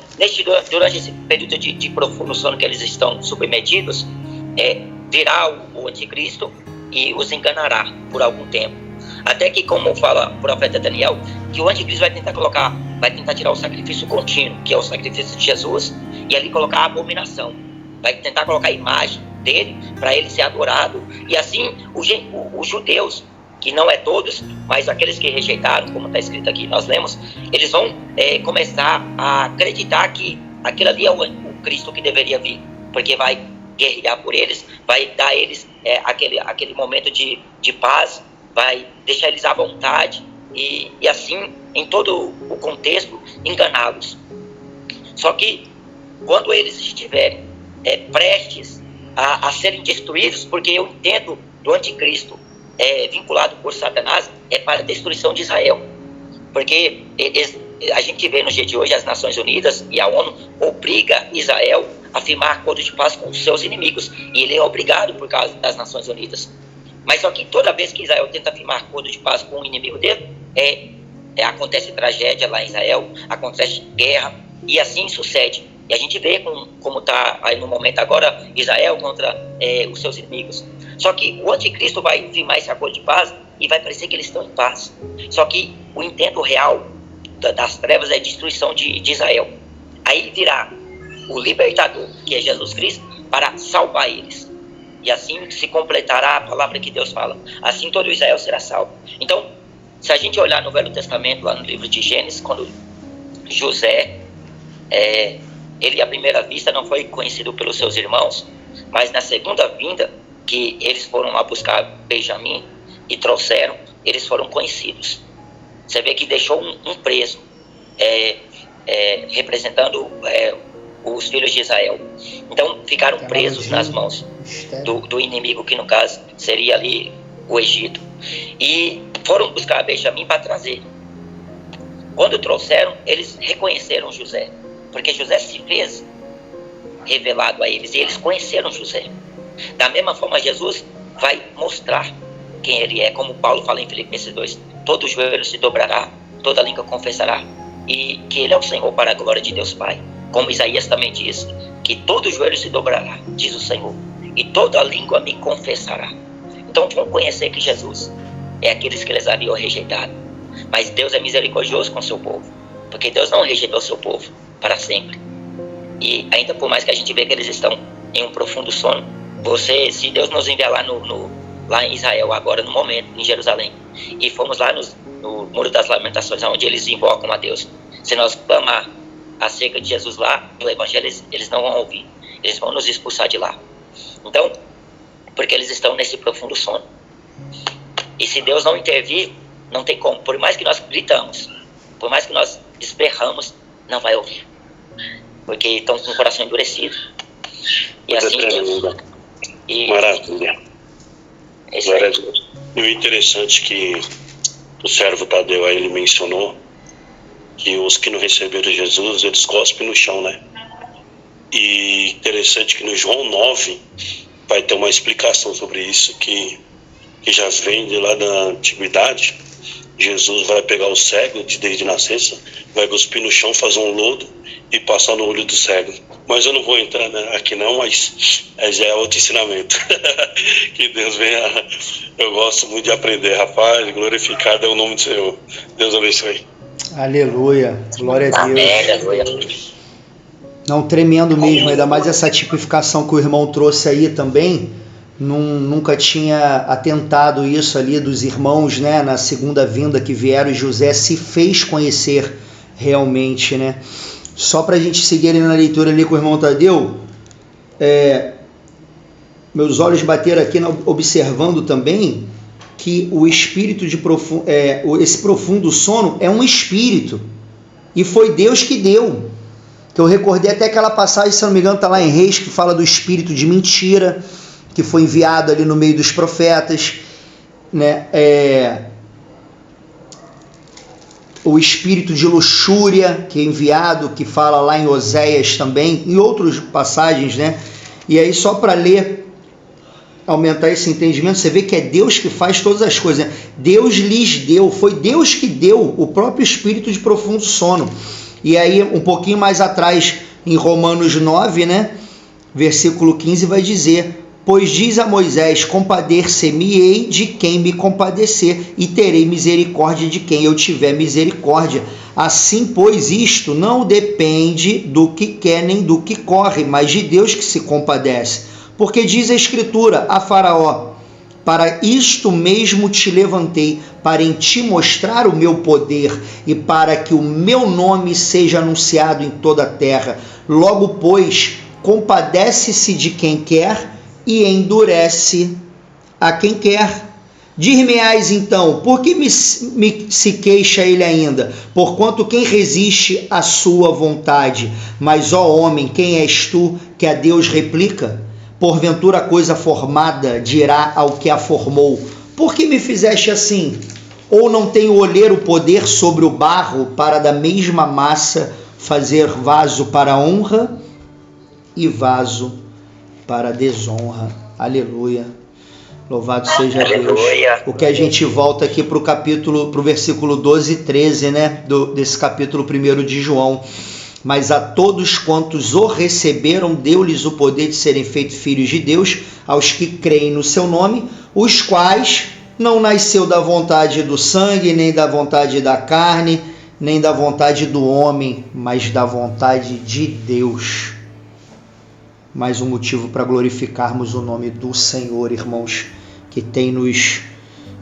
durante esse período de profundo sono que eles estão submetidos, virá o anticristo e os enganará por algum tempo. Até que, como fala o profeta Daniel, que o anticristo vai tentar tirar o sacrifício contínuo, que é o sacrifício de Jesus, e ali colocar a abominação. Vai tentar colocar a imagem dele para ele ser adorado. E assim, os judeus, que não é todos, mas aqueles que rejeitaram, como está escrito aqui, nós lemos, eles vão começar a acreditar que aquele ali é o Cristo que deveria vir, porque vai guerrear por eles, vai dar a eles aquele momento de paz, vai deixar eles à vontade e assim, em todo o contexto, enganá-los. Só que quando eles estiverem prestes a serem destruídos, porque eu entendo do anticristo vinculado por Satanás, para a destruição de Israel. Porque a gente vê no dia de hoje as Nações Unidas e a ONU obriga Israel a firmar acordo de paz com os seus inimigos. E ele é obrigado por causa das Nações Unidas. Mas só que toda vez que Israel tenta firmar acordo de paz com o inimigo dele, acontece tragédia lá em Israel, acontece guerra, e assim sucede. E a gente vê como está aí no momento agora Israel contra os seus inimigos. Só que o anticristo vai firmar esse acordo de paz e vai parecer que eles estão em paz. Só que o intento real das trevas é a destruição de Israel. Aí virá o libertador, que é Jesus Cristo, para salvar eles. E assim se completará a palavra que Deus fala. Assim todo Israel será salvo. Então, se a gente olhar no Velho Testamento, lá no livro de Gênesis, quando José, ele à primeira vista não foi conhecido pelos seus irmãos, mas na segunda vinda, que eles foram lá buscar Benjamim e trouxeram, eles foram conhecidos. Você vê que deixou um preso, representando os filhos de Israel. Então ficaram presos nas mãos do inimigo, que no caso seria ali o Egito. E foram buscar Benjamim para trazer. Quando trouxeram, eles reconheceram José, porque José se fez revelado a eles, e eles conheceram José. Da mesma forma, Jesus vai mostrar quem ele é, como Paulo fala em Filipenses 2, todo joelho se dobrará, toda língua confessará, e que ele é o Senhor para a glória de Deus Pai. Como Isaías também diz, que todo joelho se dobrará, diz o Senhor, e toda língua me confessará. Então vão conhecer que Jesus é aqueles que eles haviam rejeitado. Mas Deus é misericordioso com o seu povo, porque Deus não rejeitou o seu povo para sempre. E ainda por mais que a gente vê que eles estão em um profundo sono, se Deus nos enviar lá em Israel agora, no momento, em Jerusalém, e fomos lá no Muro das Lamentações, onde eles invocam a Deus, Se nós clamar acerca de Jesus lá no Evangelho, eles não vão ouvir. Eles vão nos expulsar de lá. Então, porque eles estão nesse profundo sono. E se Deus não intervir, não tem como. Por mais que nós gritamos, por mais que nós esperramos, não vai ouvir. Porque estão com o coração endurecido. E assim Deus... Maravilha. Glória a Deus. E o interessante que o servo Tadeu aí, ele mencionou que os que não receberam Jesus, eles cospem no chão, né? E interessante que no João 9 vai ter uma explicação sobre isso, que já vem de lá da antiguidade. Jesus vai pegar o cego desde nascença, vai cuspir no chão, fazer um lodo e passar no olho do cego. Mas eu não vou entrar aqui não, mas já é outro ensinamento. Que Deus venha. Eu gosto muito de aprender, rapaz. Glorificado é o nome do Senhor. Deus abençoe. Aleluia, glória a Deus. Amém, aleluia. Não, tremendo mesmo, ainda mais essa tipificação que o irmão trouxe aí também. Nunca tinha atentado isso ali dos irmãos, né, na segunda vinda que vieram, e José se fez conhecer realmente, né? Só para a gente seguir ali na leitura ali com o irmão Tadeu, meus olhos bateram aqui observando também que o espírito esse profundo sono é um espírito, e foi Deus que deu. Que eu recordei até aquela passagem, se não me engano, está lá em Reis, que fala do espírito de mentira, que foi enviado ali no meio dos profetas, né? O espírito de luxúria, que é enviado, que fala lá em Oséias também, em outras passagens, né? E aí, só para ler, aumentar esse entendimento, você vê que é Deus que faz todas as coisas, né? Deus lhes deu, foi Deus que deu o próprio espírito de profundo sono. E aí, um pouquinho mais atrás, em Romanos 9, né? Versículo 15, vai dizer: pois diz a Moisés, compadecer-me-ei de quem me compadecer, e terei misericórdia de quem eu tiver misericórdia. Assim, pois, isto não depende do que quer nem do que corre, mas de Deus que se compadece. Porque diz a Escritura a Faraó: para isto mesmo te levantei, para em ti mostrar o meu poder, e para que o meu nome seja anunciado em toda a terra. Logo, pois, compadece-se de quem quer, e endurece a quem quer. Dir-me-ás então, por que se queixa ele ainda? Porquanto quem resiste à sua vontade? Mas, ó homem, quem és tu que a Deus replica? Porventura a coisa formada dirá ao que a formou: por que me fizeste assim? Ou não tem o olheiro poder sobre o barro para da mesma massa fazer vaso para honra e vaso para desonra? Aleluia. Louvado seja Deus. O que a gente volta aqui para o capítulo, para o versículo 12 e 13, né? Desse capítulo 1 de João. Mas a todos quantos o receberam, deu-lhes o poder de serem feitos filhos de Deus, aos que creem no seu nome, os quais não nasceu da vontade do sangue, nem da vontade da carne, nem da vontade do homem, mas da vontade de Deus. Mais um motivo para glorificarmos o nome do Senhor, irmãos, que tem nos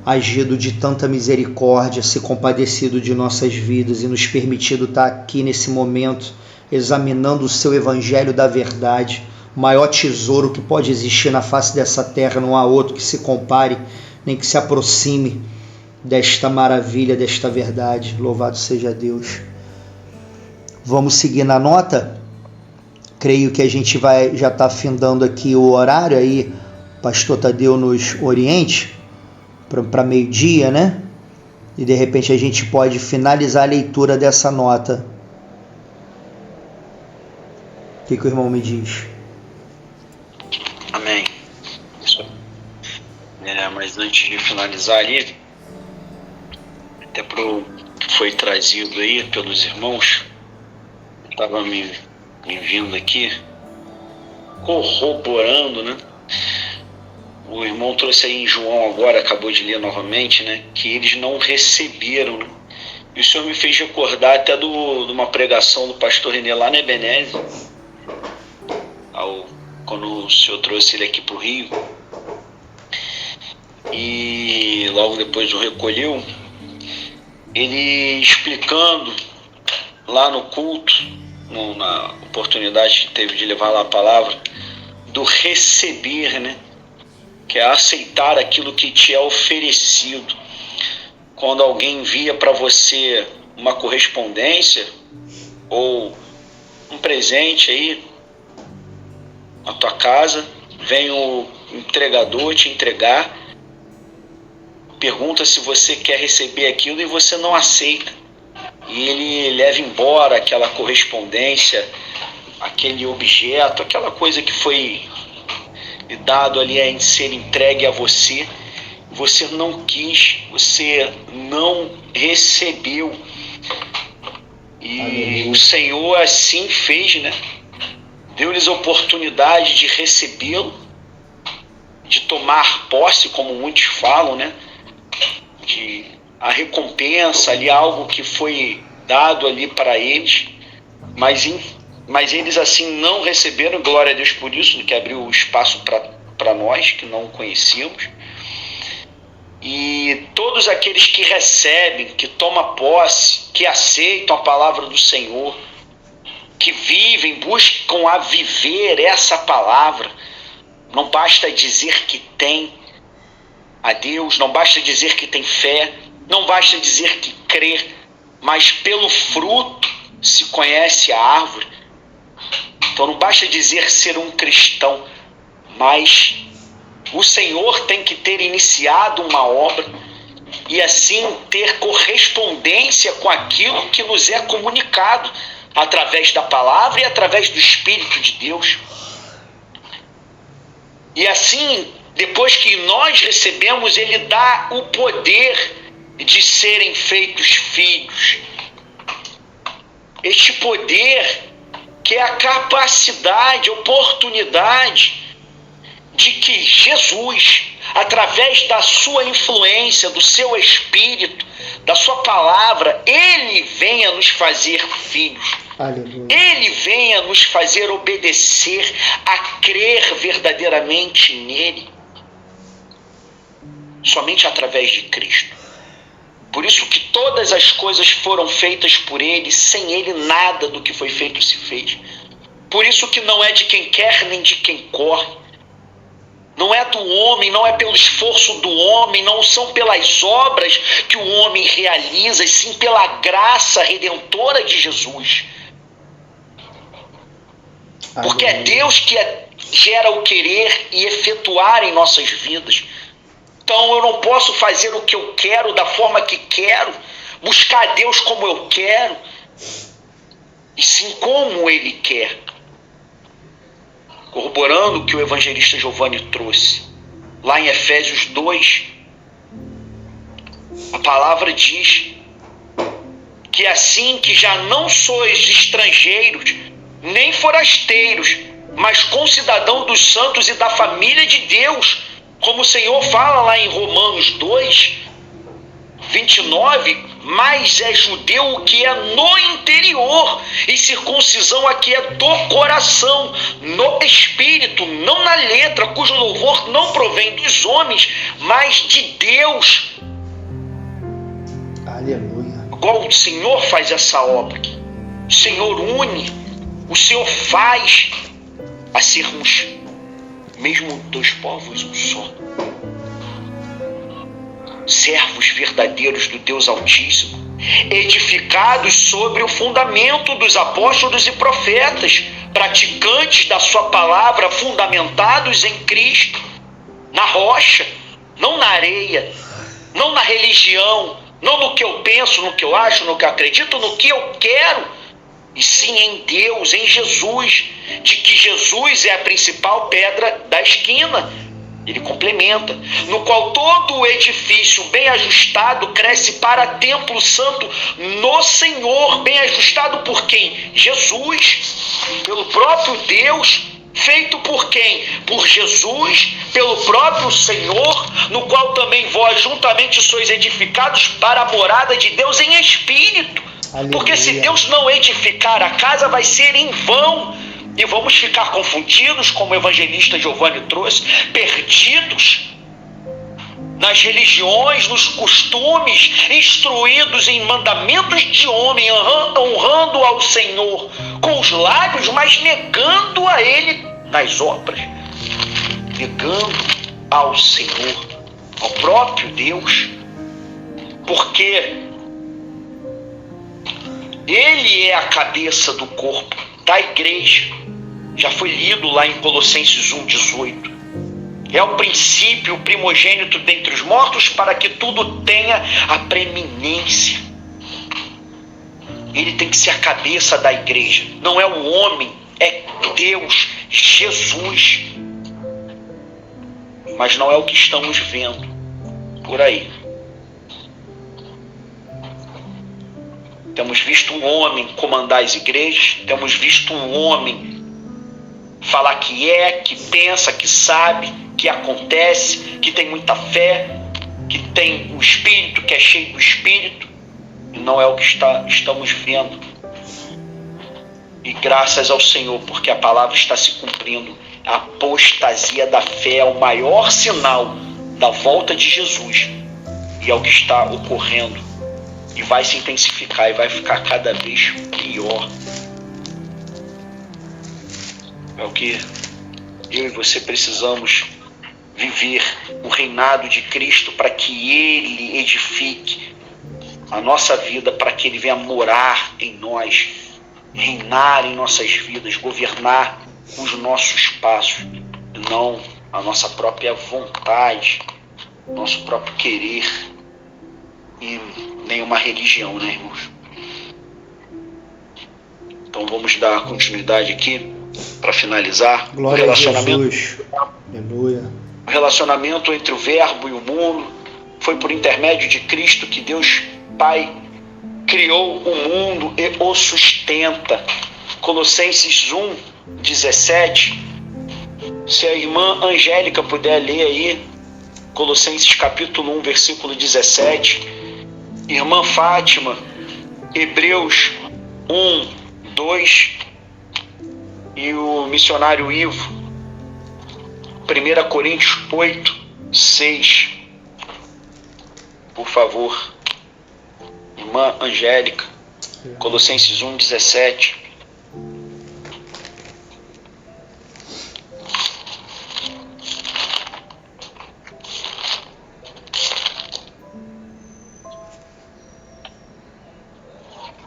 agido de tanta misericórdia, se compadecido de nossas vidas e nos permitido estar aqui nesse momento, examinando o seu Evangelho da verdade, o maior tesouro que pode existir na face dessa terra. Não há outro que se compare, nem que se aproxime desta maravilha, desta verdade. Louvado seja Deus. Vamos seguir na nota? Creio que a gente já está findando aqui o horário, aí o pastor Tadeu nos oriente para meio-dia, né? E de repente a gente pode finalizar a leitura dessa nota. O que o irmão me diz? Amém. Mas antes de finalizar ali, até foi trazido aí pelos irmãos, estava me vindo aqui, corroborando, né? O irmão trouxe aí em João agora, acabou de ler novamente, né? Que eles não receberam, né? E o Senhor me fez recordar até de uma pregação do pastor René lá na Ebenezer, quando o Senhor trouxe ele aqui para o Rio. E logo depois o recolheu, ele explicando lá no culto, na oportunidade que teve de levar lá a palavra, do receber, né? Que é aceitar aquilo que te é oferecido. Quando alguém envia para você uma correspondência ou um presente aí na tua casa, vem o entregador te entregar, pergunta se você quer receber aquilo e você não aceita, e ele leva embora aquela correspondência, aquele objeto, aquela coisa que foi dado ali a ser entregue a você. Você não quis, você não recebeu. E o Senhor assim fez, né? Deu-lhes a oportunidade de recebê-lo, de tomar posse, como muitos falam, né? De a recompensa ali, algo que foi dado ali para eles, mas eles assim não receberam. Glória a Deus por isso, que abriu o espaço para nós que não conhecíamos. E todos aqueles que recebem, que tomam posse, que aceitam a palavra do Senhor, que vivem, buscam a viver essa palavra, não basta dizer que tem a Deus, não basta dizer que tem fé, não basta dizer que crê, mas pelo fruto se conhece a árvore. Então não basta dizer ser um cristão, mas o Senhor tem que ter iniciado uma obra e assim ter correspondência com aquilo que nos é comunicado através da palavra e através do Espírito de Deus. E assim, depois que nós recebemos, Ele dá o poder de serem feitos filhos. Este poder que é a capacidade, a oportunidade de que Jesus, através da sua influência, do seu Espírito, da sua palavra, Ele venha nos fazer filhos. Aleluia. Ele venha nos fazer obedecer, a crer verdadeiramente nele. Somente através de Cristo. Por isso que todas as coisas foram feitas por Ele, sem Ele nada do que foi feito se fez. Por isso que não é de quem quer nem de quem corre. Não é do homem, não é pelo esforço do homem, não são pelas obras que o homem realiza, e sim pela graça redentora de Jesus. Porque é Deus que gera o querer e efetuar em nossas vidas. Então eu não posso fazer o que eu quero da forma que quero, buscar a Deus como eu quero, e sim como Ele quer. Corroborando o que o evangelista Giovanni trouxe, lá em Efésios 2, a palavra diz que assim que já não sois estrangeiros, nem forasteiros, mas concidadão dos santos e da família de Deus, como o Senhor fala lá em Romanos 2, 29, mas é judeu o que é no interior, e circuncisão a que é do coração, no espírito, não na letra, cujo louvor não provém dos homens, mas de Deus. Aleluia. Igual o Senhor faz essa obra, o Senhor une, o Senhor faz a sermos mesmo dois povos um só. Servos verdadeiros do Deus Altíssimo, edificados sobre o fundamento dos apóstolos e profetas, praticantes da sua palavra, fundamentados em Cristo, na rocha, não na areia, não na religião, não no que eu penso, no que eu acho, no que eu acredito, no que eu quero, e sim em Deus, em Jesus, de que Jesus é a principal pedra da esquina. Ele complementa, no qual todo o edifício bem ajustado cresce para templo santo no Senhor, bem ajustado por quem? Jesus, pelo próprio Deus, feito por quem? Por Jesus, pelo próprio Senhor, no qual também vós juntamente sois edificados para a morada de Deus em espírito. Aleluia. Porque se Deus não edificar a casa, vai ser em vão. E vamos ficar confundidos, como o evangelista Giovanni trouxe, perdidos nas religiões, nos costumes, instruídos em mandamentos de homem, honrando ao Senhor com os lábios, mas negando a Ele nas obras. Negando ao Senhor, ao próprio Deus, porque Ele é a cabeça do corpo, da igreja. Já foi lido lá em Colossenses 1,18. É o princípio, o primogênito dentre os mortos, para que tudo tenha a preeminência. Ele tem que ser a cabeça da igreja. Não é o homem, é Deus, Jesus. Mas não é o que estamos vendo por aí. Temos visto um homem comandar as igrejas, temos visto um homem falar que pensa, que sabe, que acontece, que tem muita fé, que tem o Espírito, que é cheio do Espírito, e não é o que estamos vendo. E graças ao Senhor, porque a palavra está se cumprindo. A apostasia da fé é o maior sinal da volta de Jesus, e é o que está ocorrendo, e vai se intensificar e vai ficar cada vez pior. É o que eu e você precisamos viver, o reinado de Cristo, para que Ele edifique a nossa vida, para que Ele venha morar em nós, reinar em nossas vidas, governar os nossos passos, e não a nossa própria vontade, nosso próprio querer, e nenhuma religião, né, irmãos? Então vamos dar continuidade aqui para finalizar. Glória a Jesus. Aleluia. O relacionamento entre o Verbo e o mundo foi por intermédio de Cristo que Deus Pai criou o mundo e o sustenta. Colossenses 1:17. Se a irmã Angélica puder ler aí, Colossenses capítulo 1, versículo 17. Irmã Fátima, Hebreus 1:2. E o missionário Ivo, 1 Coríntios 8:6. Por favor. Irmã Angélica, Colossenses 1:17.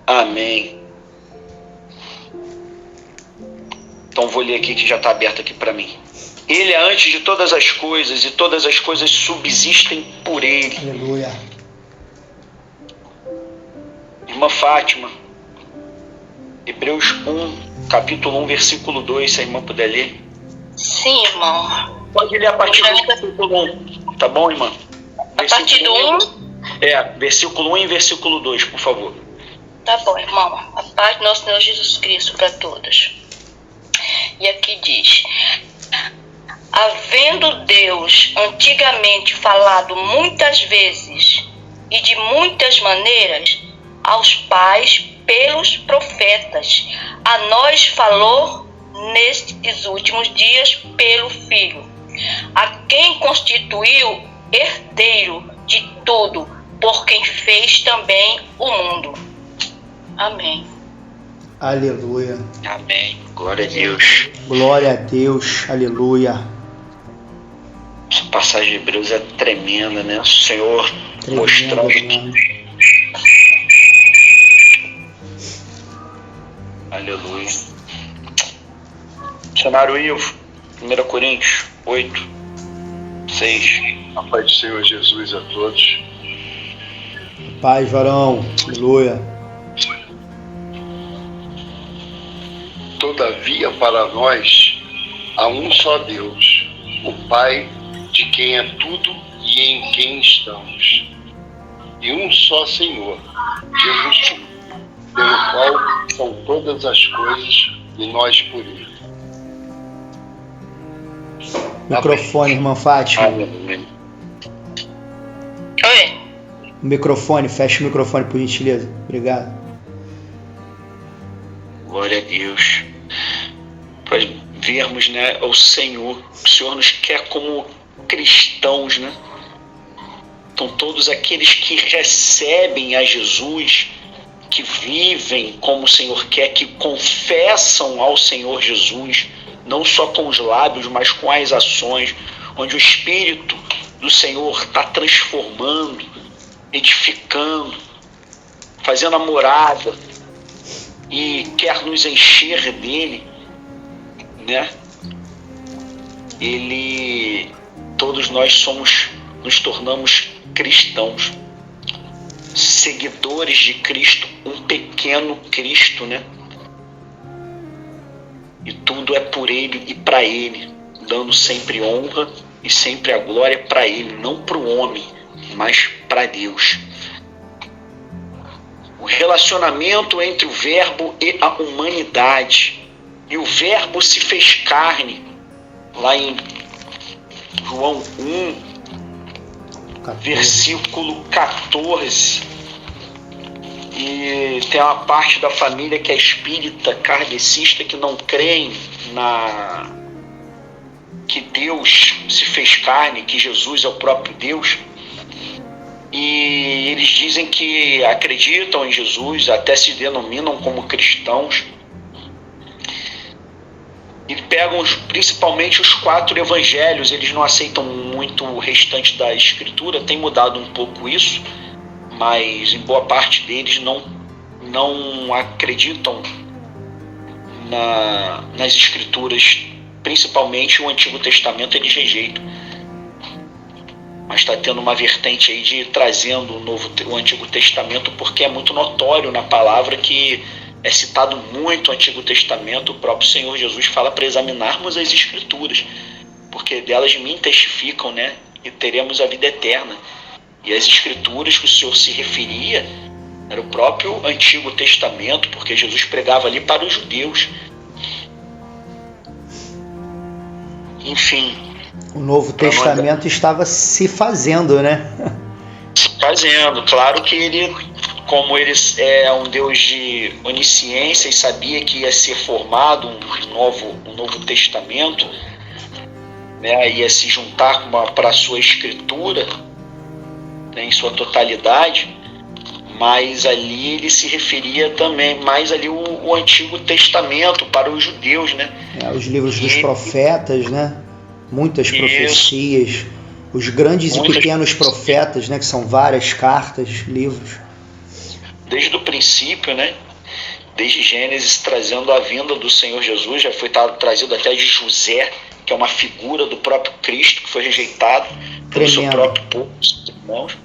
Amém. Então vou ler aqui que já está aberto aqui para mim. Ele é antes de todas as coisas, e todas as coisas subsistem por Ele. Aleluia. Irmã Fátima, Hebreus 1, capítulo 1, versículo 2, se a irmã puder ler. Sim, irmão. Pode ler a partir do versículo 1, tá bom, irmã? A partir do 1? Versículo 1 e versículo 2, por favor. Tá bom, irmão. A paz do nosso Senhor Jesus Cristo para todos. E aqui diz: havendo Deus antigamente falado muitas vezes e de muitas maneiras aos pais pelos profetas, a nós falou nestes últimos dias pelo Filho, a quem constituiu herdeiro de tudo, por quem fez também o mundo. Amém. Aleluia. Amém. Glória a Deus. Glória a Deus. Aleluia. Essa passagem de Hebreus é tremenda, né? O Senhor Tremendo, mostrando. irmão. Aleluia. Missionário Ivo, 1 Coríntios 8:6. A paz do Senhor Jesus a todos. Paz, varão. Aleluia. Todavia, para nós, há um só Deus, o Pai, de quem é tudo e em quem estamos, e um só Senhor, Jesus, pelo qual são todas as coisas, e nós por Ele. Microfone, irmã Fátima. Amém. Oi. Microfone, fecha o microfone, por gentileza. Obrigado. Glória a Deus. Para vermos, né, o Senhor nos quer como cristãos, né? Então todos aqueles que recebem a Jesus que vivem como o Senhor quer, que confessam ao Senhor Jesus, não só com os lábios, mas com as ações, onde o Espírito do Senhor está transformando, edificando, fazendo a morada e quer nos encher dele, né? Todos nós nos tornamos cristãos, seguidores de Cristo, um pequeno Cristo, né? E tudo é por Ele e para Ele, dando sempre honra e sempre a glória para Ele, não para o homem, mas para Deus. O relacionamento entre o Verbo e a humanidade. E o Verbo se fez carne, lá em João 1, versículo 14. E tem uma parte da família que é espírita, kardecista, que não creem que Deus se fez carne, que Jesus é o próprio Deus. E eles dizem que acreditam em Jesus, até se denominam como cristãos. E pegam principalmente os 4 evangelhos, eles não aceitam muito o restante da escritura, tem mudado um pouco isso, mas em boa parte deles não acreditam nas escrituras, principalmente o Antigo Testamento eles rejeitam. Mas está tendo uma vertente aí de trazendo o Antigo Testamento, porque é muito notório na palavra que é citado muito o Antigo Testamento. O próprio Senhor Jesus fala para examinarmos as Escrituras, porque delas me testificam, né? E teremos a vida eterna. E as Escrituras que o Senhor se referia era o próprio Antigo Testamento, porque Jesus pregava ali para os judeus. Enfim. O Novo Testamento estava se fazendo, né? Se fazendo. Claro que ele, como ele é um Deus de onisciência e sabia que ia ser formado um novo Testamento, né, ia se juntar para a sua escritura, né, em sua totalidade, mas ali ele se referia também mais ali o Antigo Testamento para os judeus, né? Os livros dos profetas, né? Muitas profecias, os grandes e pequenos profetas, né? Que são várias cartas, livros. Desde o princípio, né? Desde Gênesis, trazendo a vinda do Senhor Jesus, já foi trazido até de José, que é uma figura do próprio Cristo, que foi rejeitado pelo seu próprio povo, seus irmãos.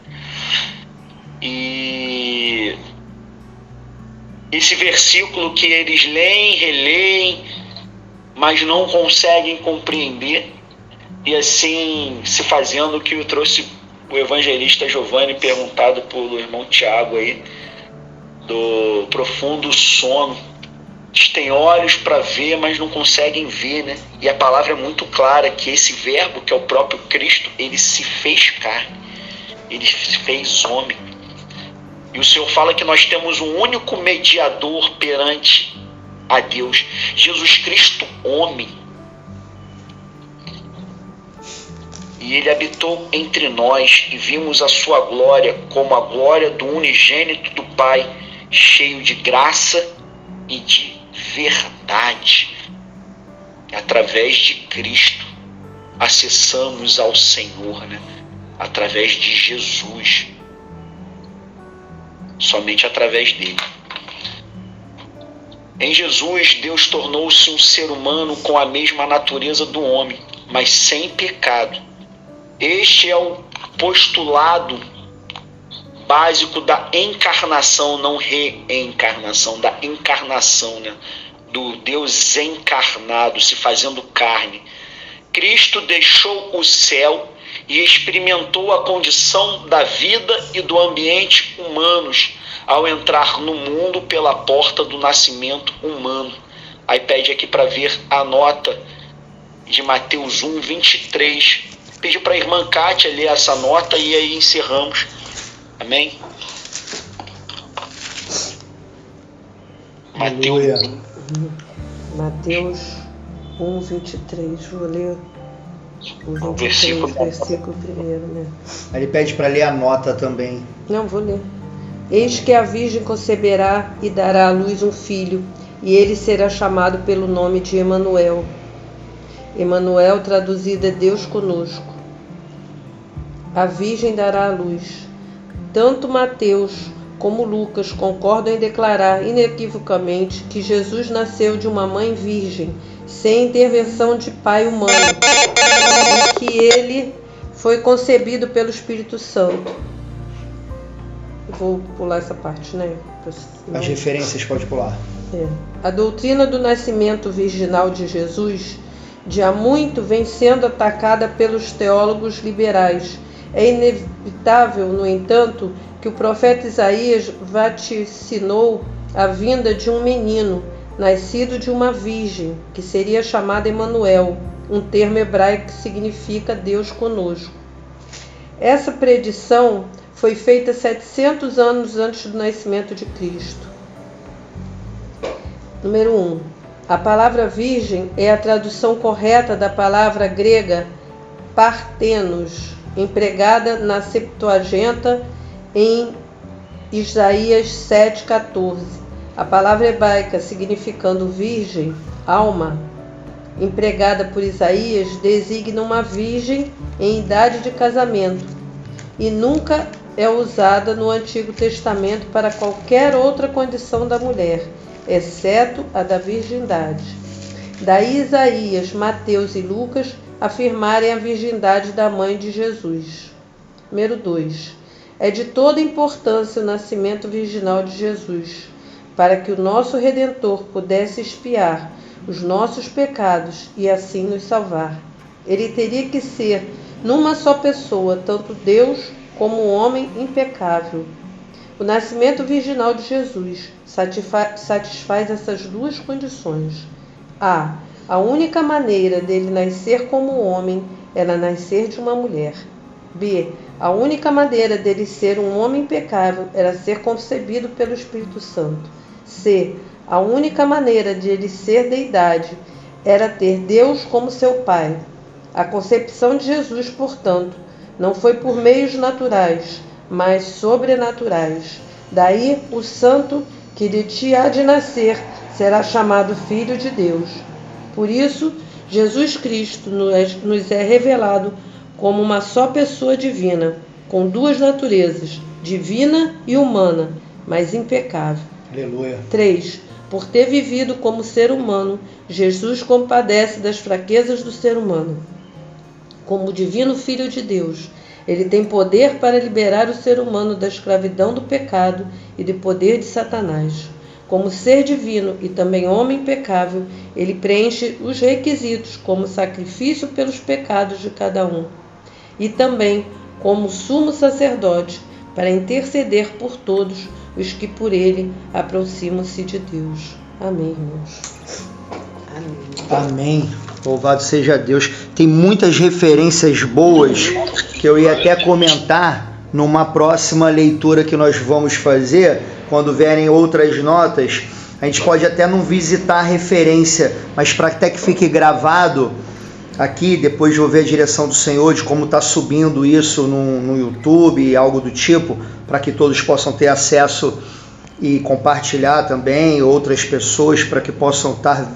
E esse versículo que eles leem, releem, mas não conseguem compreender, e assim se fazendo, que eu trouxe o evangelista Giovanni, perguntado pelo irmão Tiago aí, do profundo sono. Eles têm olhos para ver, mas não conseguem ver, né? E a palavra é muito clara que esse verbo, que é o próprio Cristo, ele se fez carne, ele se fez homem. E o Senhor fala que nós temos um único mediador perante a Deus, Jesus Cristo, homem. E ele habitou entre nós e vimos a sua glória como a glória do unigênito do Pai, cheio de graça e de verdade. Através de Cristo acessamos ao Senhor, né? Através de Jesus. Somente através dele. Em Jesus, Deus tornou-se um ser humano com a mesma natureza do homem, mas sem pecado. Este é o postulado básico da encarnação, não reencarnação, da encarnação, né? Do Deus encarnado, se fazendo carne. Cristo deixou o céu e experimentou a condição da vida e do ambiente humanos ao entrar no mundo pela porta do nascimento humano. Aí pede aqui para ver a nota de Mateus 1, 23. Pedi para a irmã Kátia ler essa nota e aí encerramos. Amém? Aleluia. Mateus 1, 23. Vou ler o 23, versículo 1, né? Aí ele pede para ler a nota também. Não, vou ler. Eis que a Virgem conceberá e dará à luz um filho, e ele será chamado pelo nome de Emanuel. Emanuel, traduzido, é Deus conosco. A Virgem dará à luz. Tanto Mateus como Lucas concordam em declarar inequivocamente que Jesus nasceu de uma mãe virgem, sem intervenção de pai humano, e que ele foi concebido pelo Espírito Santo. Vou pular essa parte, né? As referências pode pular. A doutrina do nascimento virginal de Jesus, de há muito, vem sendo atacada pelos teólogos liberais. É inevitável, no entanto, que o profeta Isaías vaticinou a vinda de um menino, nascido de uma virgem, que seria chamado Emanuel, um termo hebraico que significa Deus conosco. Essa predição foi feita 700 anos antes do nascimento de Cristo. Número 1. A palavra virgem é a tradução correta da palavra grega partenos, empregada na Septuaginta em Isaías 7,14. A palavra hebraica significando virgem, alma, empregada por Isaías, designa uma virgem em idade de casamento e nunca é usada no Antigo Testamento para qualquer outra condição da mulher, exceto a da virgindade. Daí Isaías, Mateus e Lucas afirmarem a virgindade da mãe de Jesus. Número 2. É de toda importância o nascimento virginal de Jesus, para que o nosso Redentor pudesse expiar os nossos pecados e assim nos salvar. Ele teria que ser, numa só pessoa, tanto Deus como um homem impecável. O nascimento virginal de Jesus satisfaz essas duas condições. A única maneira dele nascer como homem era nascer de uma mulher. B. A única maneira dele ser um homem impecável era ser concebido pelo Espírito Santo. C. A única maneira de ele ser deidade era ter Deus como seu Pai. A concepção de Jesus, portanto, não foi por meios naturais, mas sobrenaturais. Daí o santo que de ti há de nascer será chamado Filho de Deus. Por isso, Jesus Cristo nos é revelado como uma só pessoa divina, com duas naturezas, divina e humana, mas impecável. Aleluia. 3. Por ter vivido como ser humano, Jesus compadece das fraquezas do ser humano. Como divino Filho de Deus, ele tem poder para liberar o ser humano da escravidão do pecado e do poder de Satanás. Como ser divino e também homem impecável, ele preenche os requisitos como sacrifício pelos pecados de cada um. E também como sumo sacerdote, para interceder por todos os que por ele aproximam-se de Deus. Amém, irmãos. Amém. Louvado seja Deus. Tem muitas referências boas que eu ia até comentar numa próxima leitura que nós vamos fazer, quando vierem outras notas. A gente pode até não visitar a referência, mas para até que fique gravado aqui, depois de ouvir a direção do Senhor, de como está subindo isso no YouTube, algo do tipo, para que todos possam ter acesso e compartilhar também, outras pessoas, para que possam estar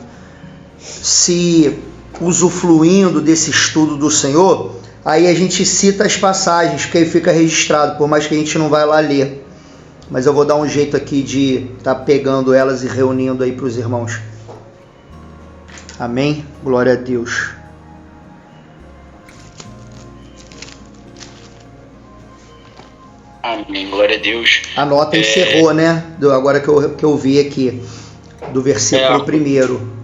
se usufruindo desse estudo do Senhor. Aí a gente cita as passagens, porque aí fica registrado, por mais que a gente não vai lá ler. Mas eu vou dar um jeito aqui de estar pegando elas e reunindo aí para os irmãos. Amém? Glória a Deus. Amém, glória a Deus. A nota encerrou, né? Agora que eu vi aqui, do versículo 1.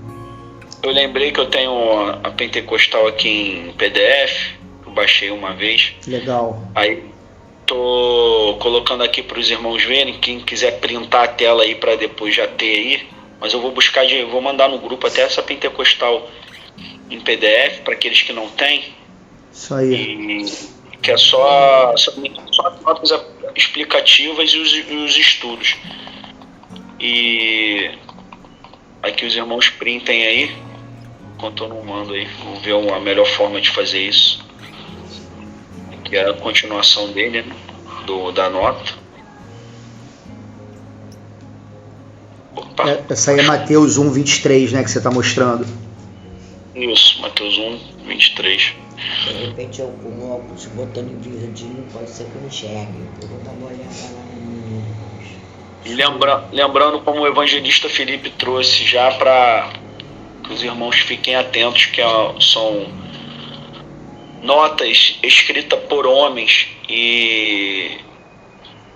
Eu lembrei que eu tenho a Pentecostal aqui em PDF, eu baixei uma vez. Legal. Aí tô colocando aqui para os irmãos verem, quem quiser printar a tela aí para depois já ter aí, mas eu vou vou mandar no grupo até essa Pentecostal em PDF para aqueles que não têm. Isso aí. E que é só as notas explicativas e os estudos. E aqui os irmãos printem aí, enquanto eu não mando aí, vou ver a melhor forma de fazer isso, que é a continuação dele, né, da nota. Essa aí é Mateus 1, 23, né, que você está mostrando. Isso, Mateus 1, 23. De repente, eu com o óculos botando em verdinho, pode ser que eu enxergue. Eu vou dar uma olhada lá. E lembrando como o evangelista Felipe trouxe já para que os irmãos fiquem atentos, que são notas escritas por homens e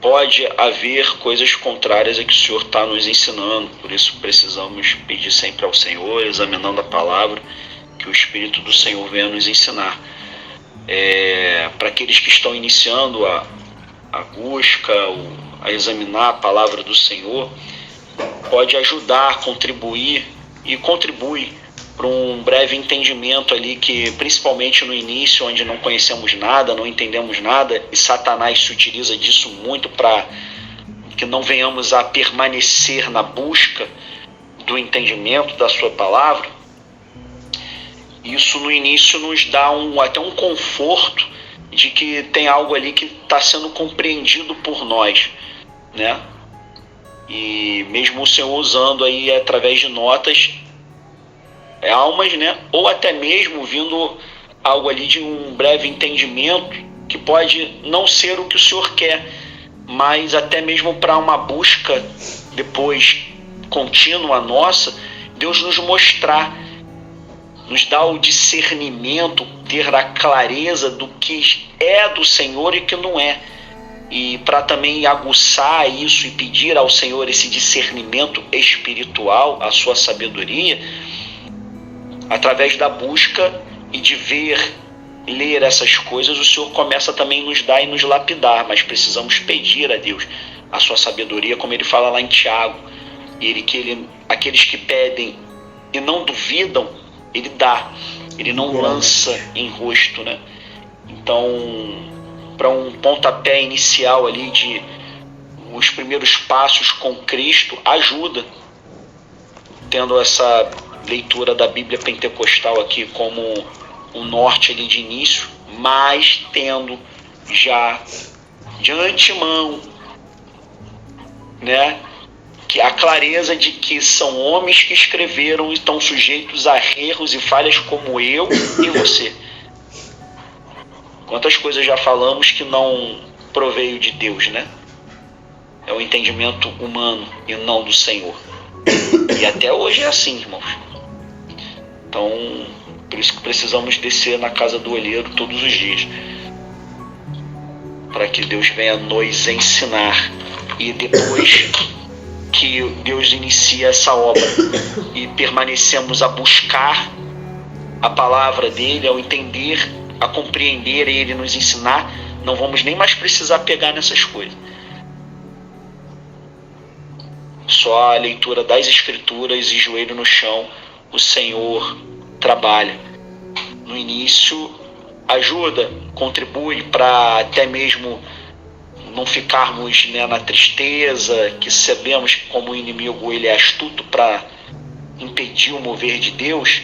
pode haver coisas contrárias a que o Senhor está nos ensinando. Por isso precisamos pedir sempre ao Senhor, examinando a palavra, que o Espírito do Senhor venha nos ensinar. Para aqueles que estão iniciando a busca, a examinar a palavra do Senhor, pode ajudar, contribuir e contribui para um breve entendimento ali, que principalmente no início, onde não conhecemos nada, não entendemos nada, e Satanás se utiliza disso muito para que não venhamos a permanecer na busca do entendimento da sua palavra. Isso no início nos dá até um conforto de que tem algo ali que está sendo compreendido por nós, né? E mesmo o Senhor usando aí através de notas, almas, né? Ou até mesmo vindo algo ali de um breve entendimento, que pode não ser o que o Senhor quer, mas até mesmo para uma busca depois contínua nossa, Deus nos mostrar, nos dá o discernimento, ter a clareza do que é do Senhor e que não é. E para também aguçar isso e pedir ao Senhor esse discernimento espiritual, a sua sabedoria, através da busca e de ler essas coisas, o Senhor começa também a nos dar e nos lapidar, mas precisamos pedir a Deus a sua sabedoria, como ele fala lá em Tiago, aqueles que pedem e não duvidam, ele dá, ele não lança em rosto, né? Então, para um pontapé inicial ali de os primeiros passos com Cristo, ajuda, tendo essa leitura da Bíblia Pentecostal aqui como um norte ali de início, mas tendo já de antemão, né, que a clareza de que são homens que escreveram e estão sujeitos a erros e falhas como eu e você. Quantas coisas já falamos que não proveio de Deus, né? É o entendimento humano e não do Senhor. E até hoje é assim, irmãos. Então, por isso que precisamos descer na casa do olheiro todos os dias, para que Deus venha nos ensinar. E depois que Deus inicia essa obra e permanecemos a buscar a palavra dele, ao entender, a compreender e ele nos ensinar, não vamos nem mais precisar pegar nessas coisas. Só a leitura das Escrituras e joelho no chão, o Senhor trabalha. No início, ajuda, contribui para até mesmo não ficarmos, né, na tristeza, que sabemos que como o inimigo ele é astuto para impedir o mover de Deus.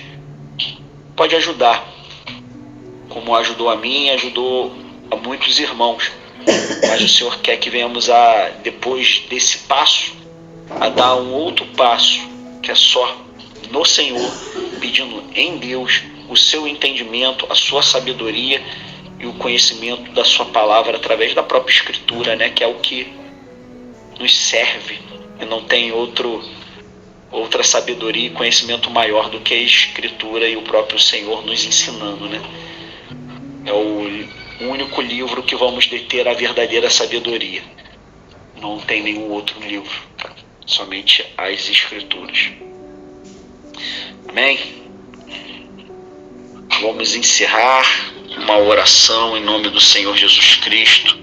Pode ajudar, como ajudou a mim, ajudou a muitos irmãos. Mas o Senhor quer que venhamos depois desse passo, a dar um outro passo, que é só no Senhor, pedindo em Deus o seu entendimento, a sua sabedoria e o conhecimento da sua palavra através da própria Escritura, né, que é o que nos serve, e não tem outra sabedoria e conhecimento maior do que a Escritura e o próprio Senhor nos ensinando, né? É o único livro que vamos deter a verdadeira sabedoria. Não tem nenhum outro livro, somente as Escrituras. Amém? Vamos encerrar uma oração em nome do Senhor Jesus Cristo.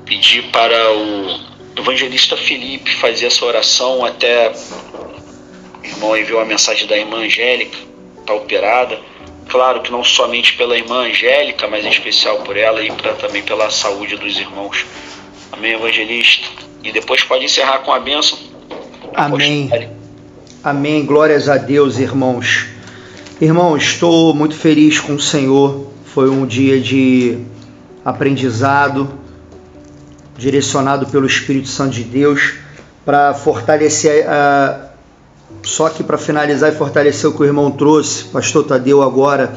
Pedir para o evangelista Felipe fazer essa oração. Até o irmão enviou a mensagem da irmã Angélica, está operada. Claro que não somente pela irmã Angélica, mas em especial por ela e também pela saúde dos irmãos. Amém, evangelista? E depois pode encerrar com a bênção. Amém. Amém. Glórias a Deus, irmãos. Irmãos, estou muito feliz com o Senhor. Foi um dia de aprendizado, direcionado pelo Espírito Santo de Deus. para fortalecer, só que para finalizar e fortalecer o que o irmão trouxe, pastor Tadeu, agora,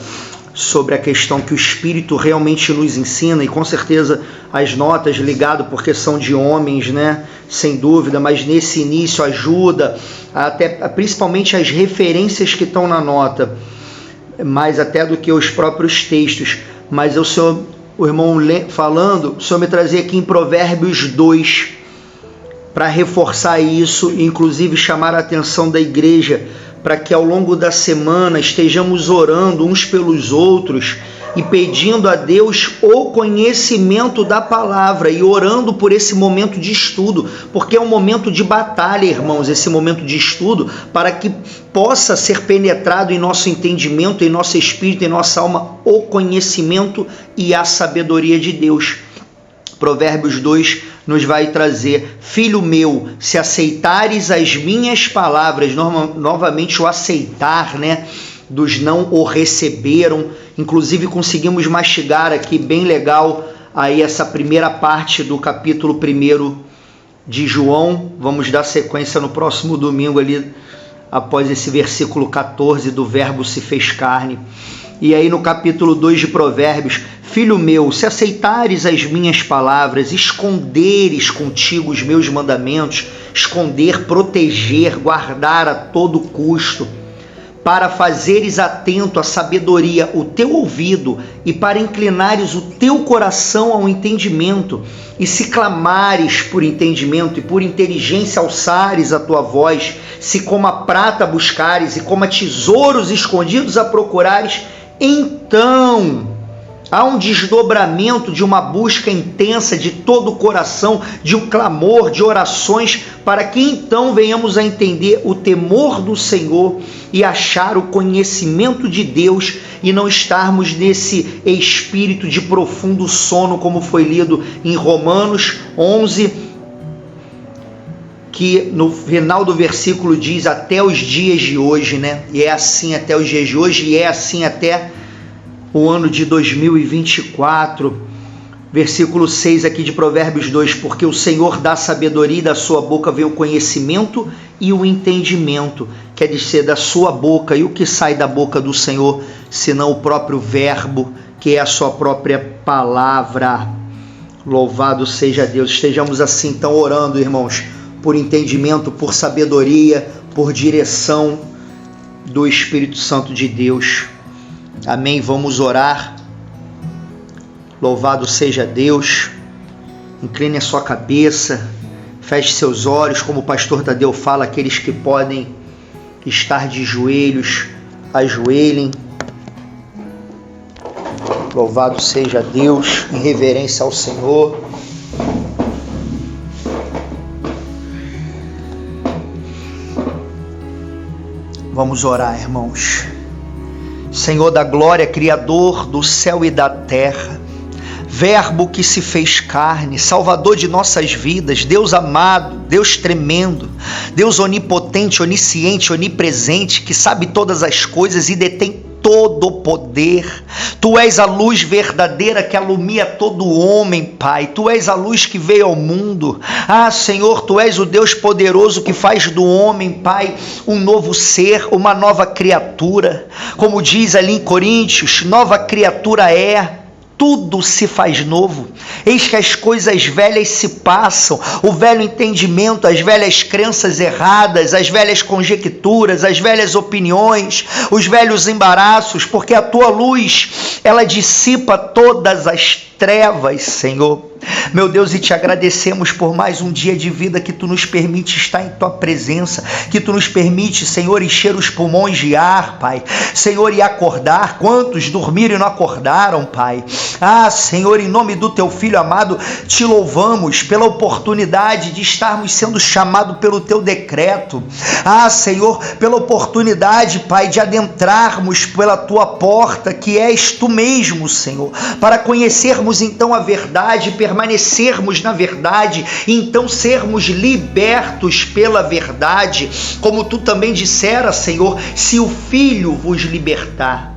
sobre a questão que o Espírito realmente nos ensina, e com certeza as notas ligado porque são de homens, né? Sem dúvida, mas nesse início ajuda, até principalmente as referências que estão na nota, mais até do que os próprios textos. Mas o irmão falando, o Senhor me trazia aqui em Provérbios 2, para reforçar isso, e inclusive chamar a atenção da igreja, para que ao longo da semana estejamos orando uns pelos outros e pedindo a Deus o conhecimento da palavra e orando por esse momento de estudo, porque é um momento de batalha, irmãos, esse momento de estudo, para que possa ser penetrado em nosso entendimento, em nosso espírito, em nossa alma, o conhecimento e a sabedoria de Deus. Provérbios 2 nos vai trazer: filho meu, se aceitares as minhas palavras, novamente o aceitar, né? Dos não o receberam. Inclusive conseguimos mastigar aqui bem legal aí essa primeira parte do capítulo 1 de João. Vamos dar sequência no próximo domingo ali, após esse versículo 14 do verbo se fez carne. E aí no capítulo 2 de Provérbios: filho meu, se aceitares as minhas palavras, esconderes contigo os meus mandamentos, esconder, proteger, guardar a todo custo, para fazeres atento à sabedoria o teu ouvido e para inclinares o teu coração ao entendimento, e se clamares por entendimento e por inteligência alçares a tua voz, se como a prata buscares e como a tesouros escondidos a procurares, então há um desdobramento de uma busca intensa de todo o coração, de um clamor, de orações, para que então venhamos a entender o temor do Senhor e achar o conhecimento de Deus, e não estarmos nesse espírito de profundo sono, como foi lido em Romanos 11, que no final do versículo diz até os dias de hoje, né? E é assim até os dias de hoje, e é assim até o ano de 2024, versículo 6 aqui de Provérbios 2, porque o Senhor dá sabedoria e da sua boca vem o conhecimento e o entendimento, quer dizer, da sua boca, e o que sai da boca do Senhor, senão o próprio verbo, que é a sua própria palavra. Louvado seja Deus. Estejamos assim então orando, irmãos, por entendimento, por sabedoria, por direção do Espírito Santo de Deus. Amém. Vamos orar. Louvado seja Deus. Incline a sua cabeça, feche seus olhos, como o pastor Tadeu fala, aqueles que podem estar de joelhos, ajoelhem. Louvado seja Deus, em reverência ao Senhor. Vamos orar, irmãos. Senhor da glória, Criador do céu e da terra, Verbo que se fez carne, Salvador de nossas vidas, Deus amado, Deus tremendo, Deus onipotente, onisciente, onipresente, que sabe todas as coisas e detém todo o poder. Tu és a luz verdadeira que alumia todo homem, Pai. Tu és a luz que veio ao mundo. Ah, Senhor, Tu és o Deus poderoso que faz do homem, Pai, um novo ser, uma nova criatura. Como diz ali em Coríntios, nova criatura é. Tudo se faz novo. Eis que as coisas velhas se passam, o velho entendimento, as velhas crenças erradas, as velhas conjecturas, as velhas opiniões, os velhos embaraços, porque a Tua luz, ela dissipa todas as trevas, Senhor. Meu Deus, e Te agradecemos por mais um dia de vida que Tu nos permite estar em Tua presença, que Tu nos permite, Senhor, encher os pulmões de ar, Pai. Senhor, e acordar. Quantos dormiram e não acordaram, Pai? Ah, Senhor, em nome do Teu Filho amado, Te louvamos pela oportunidade de estarmos sendo chamados pelo Teu decreto. Ah, Senhor, pela oportunidade, Pai, de adentrarmos pela Tua porta, que és Tu mesmo, Senhor, para conhecermos então a verdade, permanecermos na verdade, e então sermos libertos pela verdade, como Tu também dissera, Senhor, se o Filho vos libertar.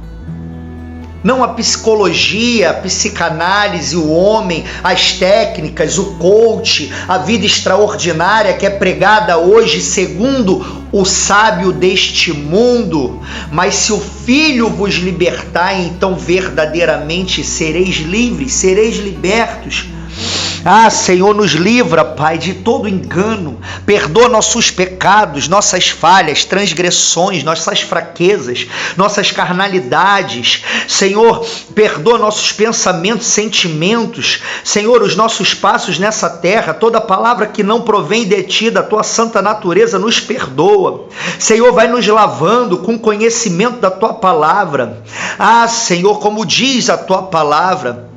Não a psicologia, a psicanálise, o homem, as técnicas, o coach, a vida extraordinária que é pregada hoje segundo o sábio deste mundo. Mas se o Filho vos libertar, então verdadeiramente sereis livres, sereis libertos. Ah, Senhor, nos livra, Pai, de todo engano. Perdoa nossos pecados, nossas falhas, transgressões, nossas fraquezas, nossas carnalidades. Senhor, perdoa nossos pensamentos, sentimentos. Senhor, os nossos passos nessa terra, toda palavra que não provém de Ti, da Tua santa natureza, nos perdoa. Senhor, vai nos lavando com conhecimento da Tua palavra. Ah, Senhor, como diz a Tua palavra,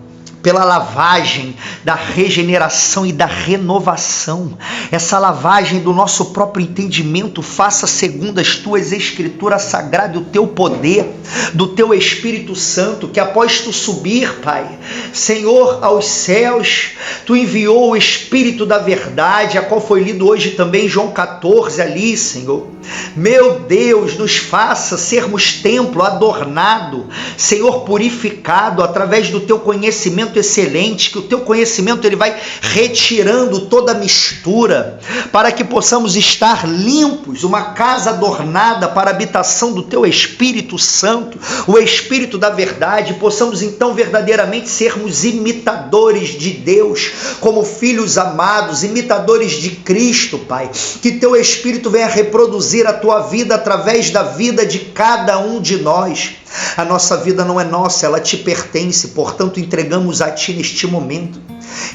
pela lavagem da regeneração e da renovação. Essa lavagem do nosso próprio entendimento, faça segundo as tuas escrituras sagradas, o teu poder, do teu Espírito Santo, que após tu subir, Pai, Senhor, aos céus, tu enviou o Espírito da verdade, a qual foi lido hoje também, João 14 ali, Senhor. Meu Deus, nos faça sermos templo adornado, Senhor, purificado através do teu conhecimento excelente, que o teu conhecimento ele vai retirando toda mistura, para que possamos estar limpos, uma casa adornada para a habitação do teu Espírito Santo, o Espírito da verdade, possamos então verdadeiramente sermos imitadores de Deus, como filhos amados, imitadores de Cristo, Pai, que teu Espírito venha reproduzir a tua vida através da vida de cada um de nós. A nossa vida não é nossa, ela te pertence, portanto entregamos a Ti neste momento,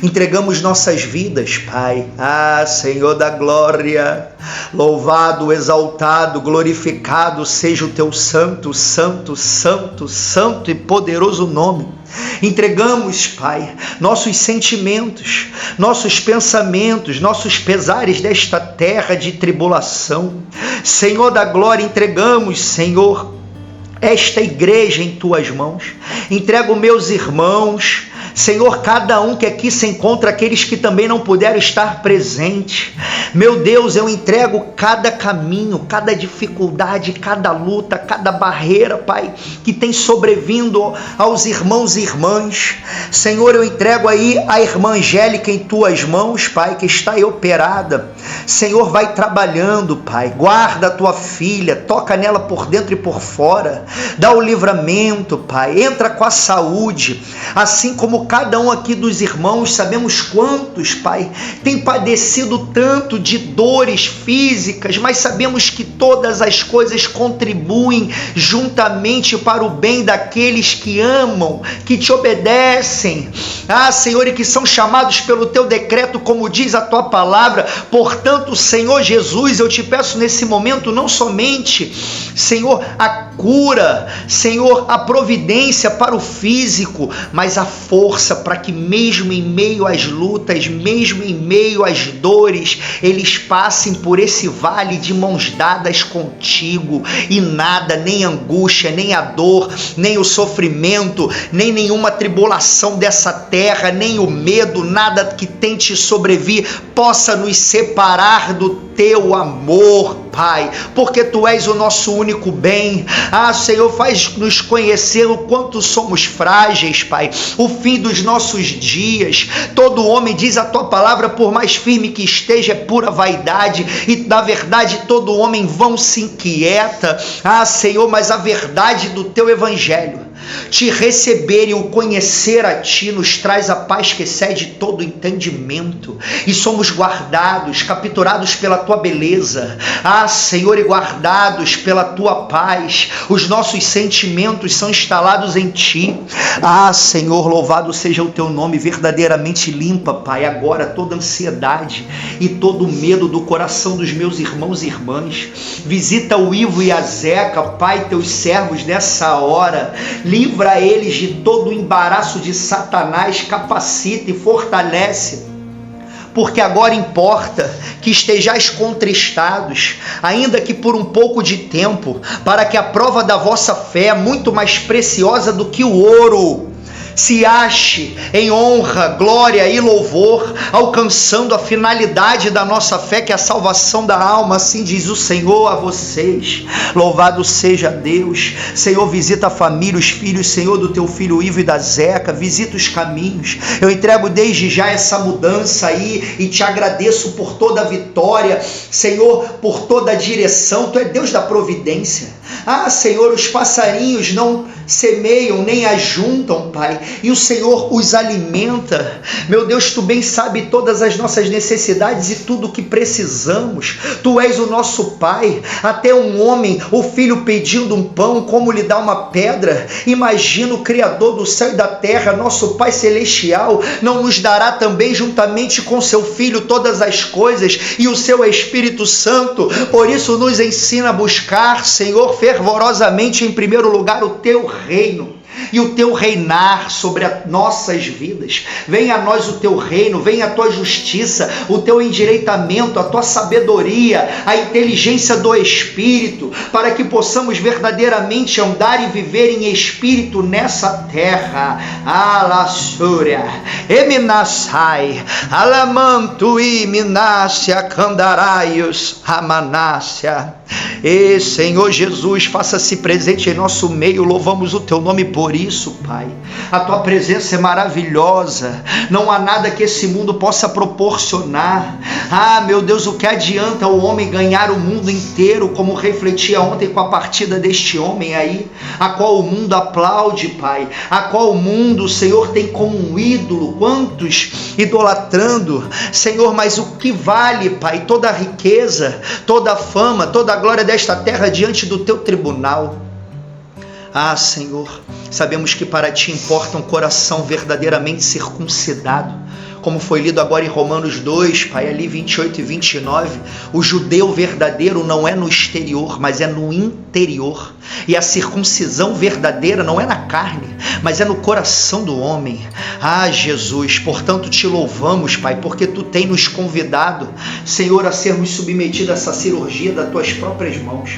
entregamos nossas vidas, Pai. Ah, Senhor da glória, louvado, exaltado, glorificado seja o Teu santo, santo, santo, santo e poderoso nome. Entregamos, Pai, nossos sentimentos, nossos pensamentos, nossos pesares desta terra de tribulação. Senhor da glória, entregamos, Senhor, esta igreja em Tuas mãos. Entrego meus irmãos, Senhor, cada um que aqui se encontra, aqueles que também não puderam estar presentes. Meu Deus, eu entrego cada caminho, cada dificuldade, cada luta, cada barreira, Pai, que tem sobrevindo aos irmãos e irmãs. Senhor, eu entrego aí a irmã Angélica em Tuas mãos, Pai, que está aí operada. Senhor, vai trabalhando, Pai. Guarda a Tua filha, toca nela por dentro e por fora. Dá o livramento, Pai. Entra com a saúde, assim como cada um aqui dos irmãos, sabemos quantos, Pai, tem padecido tanto de dores físicas, mas sabemos que todas as coisas contribuem juntamente para o bem daqueles que amam, que Te obedecem. Ah, Senhor, e que são chamados pelo Teu decreto, como diz a Tua palavra. Portanto, Senhor Jesus, eu Te peço nesse momento, não somente, Senhor, a cura, Senhor, a providência para o físico, mas a força para que mesmo em meio às lutas, mesmo em meio às dores, eles passem por esse vale de mãos dadas contigo, e nada, nem angústia, nem a dor, nem o sofrimento, nem nenhuma tribulação dessa terra, nem o medo, nada que tente sobrevir possa nos separar do Teu amor, Pai, porque Tu és o nosso único bem. Ah, Senhor, faz-nos conhecer o quanto somos frágeis, Pai, o fim dos nossos dias. Todo homem, diz a Tua palavra, por mais firme que esteja, é pura vaidade, e da verdade todo homem vão se inquieta. Ah, Senhor, mas a verdade do Teu evangelho, Te receber e o conhecer a Ti, nos traz a paz que excede todo entendimento, e somos guardados, capturados pela Tua beleza. Ah, Senhor, e guardados pela Tua paz. Os nossos sentimentos são instalados em Ti. Ah, Senhor, louvado seja o Teu nome. Verdadeiramente limpa, Pai, agora toda ansiedade e todo medo do coração dos meus irmãos e irmãs. Visita o Ivo e a Zeca, Pai, Teus servos nessa hora. Livra eles de todo o embaraço de Satanás, capacita e fortalece, porque agora importa que estejais contristados, ainda que por um pouco de tempo, para que a prova da vossa fé, muito mais preciosa do que o ouro, se ache em honra, glória e louvor, alcançando a finalidade da nossa fé, que é a salvação da alma. Assim diz o Senhor a vocês. Louvado seja Deus. Senhor, visita a família, os filhos, Senhor, do teu filho Ivo e da Zeca, visita os caminhos. Eu entrego desde já essa mudança aí e te agradeço por toda a vitória, Senhor, por toda a direção. Tu é Deus da providência. Ah, Senhor, os passarinhos não semeiam nem ajuntam, Pai, e o Senhor os alimenta. Meu Deus, Tu bem sabe todas as nossas necessidades e tudo o que precisamos. Tu és o nosso Pai. Até um homem, o filho pedindo um pão, como lhe dá uma pedra? Imagina o Criador do céu e da terra, nosso Pai celestial, não nos dará também juntamente com seu Filho todas as coisas e o seu Espírito Santo? Por isso nos ensina a buscar, Senhor, fervorosamente em primeiro lugar o teu reino e o teu reinar sobre as nossas vidas. Venha a nós o teu reino, venha a tua justiça, o teu endireitamento, a tua sabedoria, a inteligência do Espírito, para que possamos verdadeiramente andar e viver em Espírito nessa terra. Alassúria, Eminassai, Alamantui, Minácia, Candaraios, Amanácia. E Senhor Jesus, faça-se presente em nosso meio. Louvamos o teu nome por isso, Pai. A tua presença é maravilhosa. Não há nada que esse mundo possa proporcionar. Ah, meu Deus, o que adianta o homem ganhar o mundo inteiro, como refletia ontem com a partida deste homem aí, a qual o mundo aplaude, Pai, a qual o mundo, Senhor, tem como um ídolo, quantos idolatrando, Senhor, mas o que vale, Pai, toda a riqueza, toda a fama, toda a glória desta terra diante do teu tribunal? Ah, Senhor, sabemos que para ti importa um coração verdadeiramente circuncidado, como foi lido agora em Romanos 2, Pai, ali 28 e 29, o judeu verdadeiro não é no exterior, mas é no interior, e a circuncisão verdadeira não é na carne, mas é no coração do homem. Ah, Jesus, portanto te louvamos, Pai, porque tu tem nos convidado, Senhor, a sermos submetidos a essa cirurgia das tuas próprias mãos.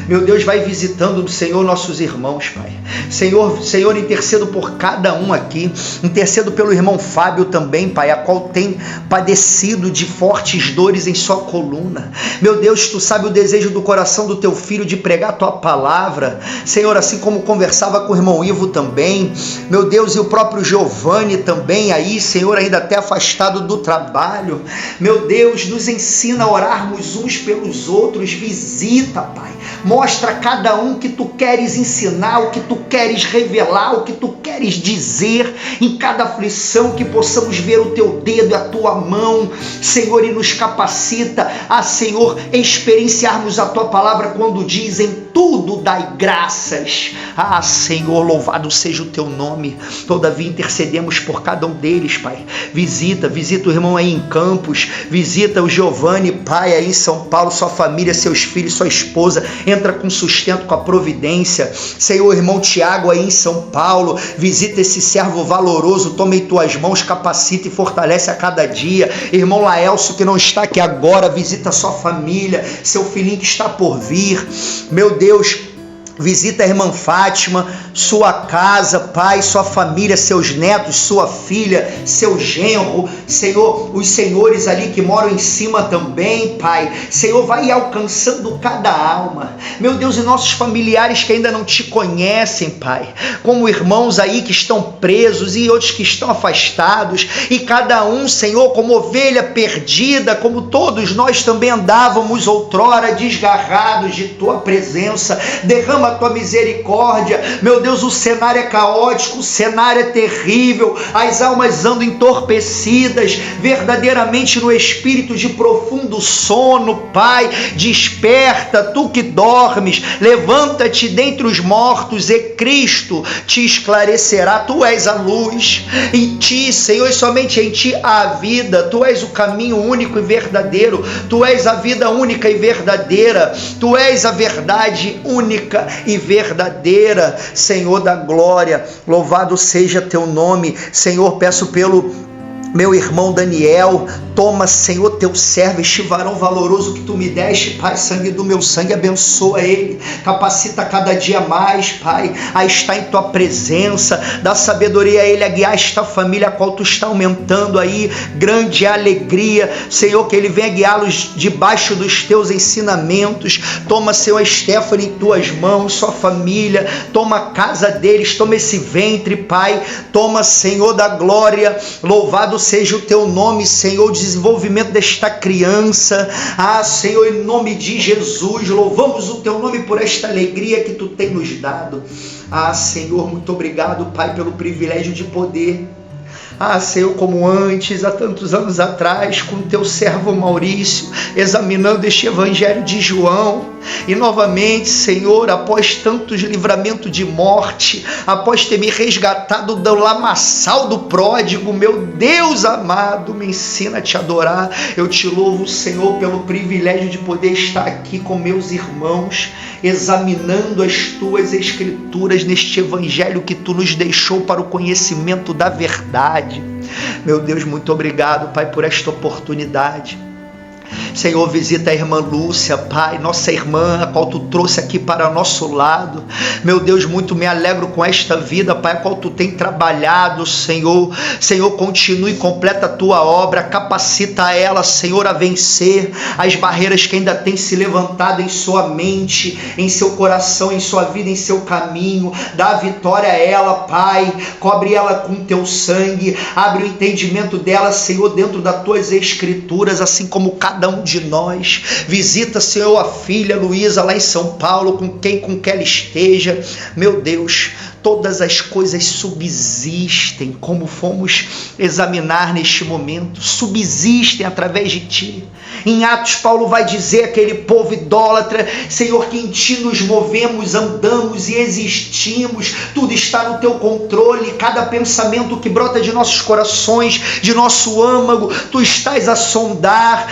Meu Deus, vai visitando, Senhor, nossos irmãos, Pai. Senhor, intercedo por cada um aqui. Intercedo pelo irmão Fábio também, Pai, a qual tem padecido de fortes dores em sua coluna. Meu Deus, tu sabe o desejo do coração do teu filho de pregar a tua palavra. Senhor, assim como conversava com o irmão Ivo também. Meu Deus, e o próprio Giovanni também aí, Senhor, ainda até afastado do trabalho. Meu Deus, nos ensina a orarmos uns pelos outros. Visita, Pai. Mostra a cada um que tu queres ensinar, o que tu queres revelar, o que tu queres dizer em cada aflição, que possamos ver o teu dedo e a tua mão, Senhor, e nos capacita a, Senhor, experienciarmos a tua palavra quando diz: em tudo dai graças. Ah, Senhor, louvado seja o teu nome. Todavia intercedemos por cada um deles, Pai. Visita o irmão aí em Campos, visita o Giovanni, Pai, aí em São Paulo, sua família, seus filhos, sua esposa. Entra com sustento, com a providência. Senhor, irmão Tiago aí em São Paulo, visita esse servo valoroso, toma em tuas mãos, capacita e fortalece a cada dia. Irmão Laelcio, que não está aqui agora, visita a sua família, seu filhinho que está por vir. Meu Deus, visita a irmã Fátima, sua casa, Pai, sua família, seus netos, sua filha, seu genro, Senhor, os senhores ali que moram em cima também, Pai. Senhor, vai alcançando cada alma. Meu Deus, e nossos familiares que ainda não te conhecem, Pai, como irmãos aí que estão presos e outros que estão afastados, e cada um, Senhor, como ovelha perdida, como todos nós também andávamos outrora desgarrados de tua presença. Derrama a tua misericórdia. Meu Deus, o cenário é caótico, o cenário é terrível, as almas andam entorpecidas, verdadeiramente no espírito de profundo sono. Pai, desperta, tu que dormes, levanta-te dentre os mortos e Cristo te esclarecerá. Tu és a luz, em ti, Senhor, e somente em ti há a vida. Tu és o caminho único e verdadeiro, tu és a vida única e verdadeira, tu és a verdade única e verdadeira, Senhor da glória. Louvado seja teu nome, Senhor. Peço pelo meu irmão Daniel, toma, Senhor, teu servo, este varão valoroso que tu me deste, Pai, sangue do meu sangue, abençoa ele, capacita cada dia mais, Pai, a estar em tua presença, dá sabedoria a ele a guiar esta família a qual tu está aumentando aí, grande é a alegria, Senhor, que ele venha guiá-los debaixo dos teus ensinamentos. Toma, Senhor, a Stephanie em tuas mãos, sua família, toma a casa deles, toma esse ventre, Pai, toma, Senhor da glória, louvado seja o teu nome, Senhor, o desenvolvimento desta criança, Senhor, em nome de Jesus, louvamos o teu nome por esta alegria que tu tem nos dado. Senhor, muito obrigado, Pai, pelo privilégio de poder, Senhor, como antes, há tantos anos atrás, com o teu servo Maurício, examinando este evangelho de João, e novamente, Senhor, após tantos livramentos de morte, após ter me resgatado do lamaçal do pródigo, meu Deus amado, me ensina a te adorar. Eu te louvo, Senhor, pelo privilégio de poder estar aqui com meus irmãos, examinando as tuas escrituras neste evangelho que tu nos deixou para o conhecimento da verdade. Meu Deus, muito obrigado, Pai, por esta oportunidade. Senhor, visita a irmã Lúcia, Pai, nossa irmã, a qual tu trouxe aqui para nosso lado. Meu Deus, muito me alegro com esta vida, Pai, a qual tu tem trabalhado, Senhor. Senhor, continue e completa a tua obra, capacita ela, Senhor, a vencer as barreiras que ainda tem se levantado em sua mente, em seu coração, em sua vida, em seu caminho. Dá a vitória a ela, Pai, cobre ela com teu sangue, abre o entendimento dela, Senhor, dentro das tuas escrituras, assim como cada um de nós. Visita, Senhor, a filha Luísa lá em São Paulo, com quem ela esteja. Meu Deus, todas as coisas subsistem, como fomos examinar neste momento, subsistem através de ti. Em Atos, Paulo vai dizer aquele povo idólatra, Senhor, que em ti nos movemos, andamos e existimos, tudo está no teu controle, cada pensamento que brota de nossos corações, de nosso âmago, tu estás a sondar.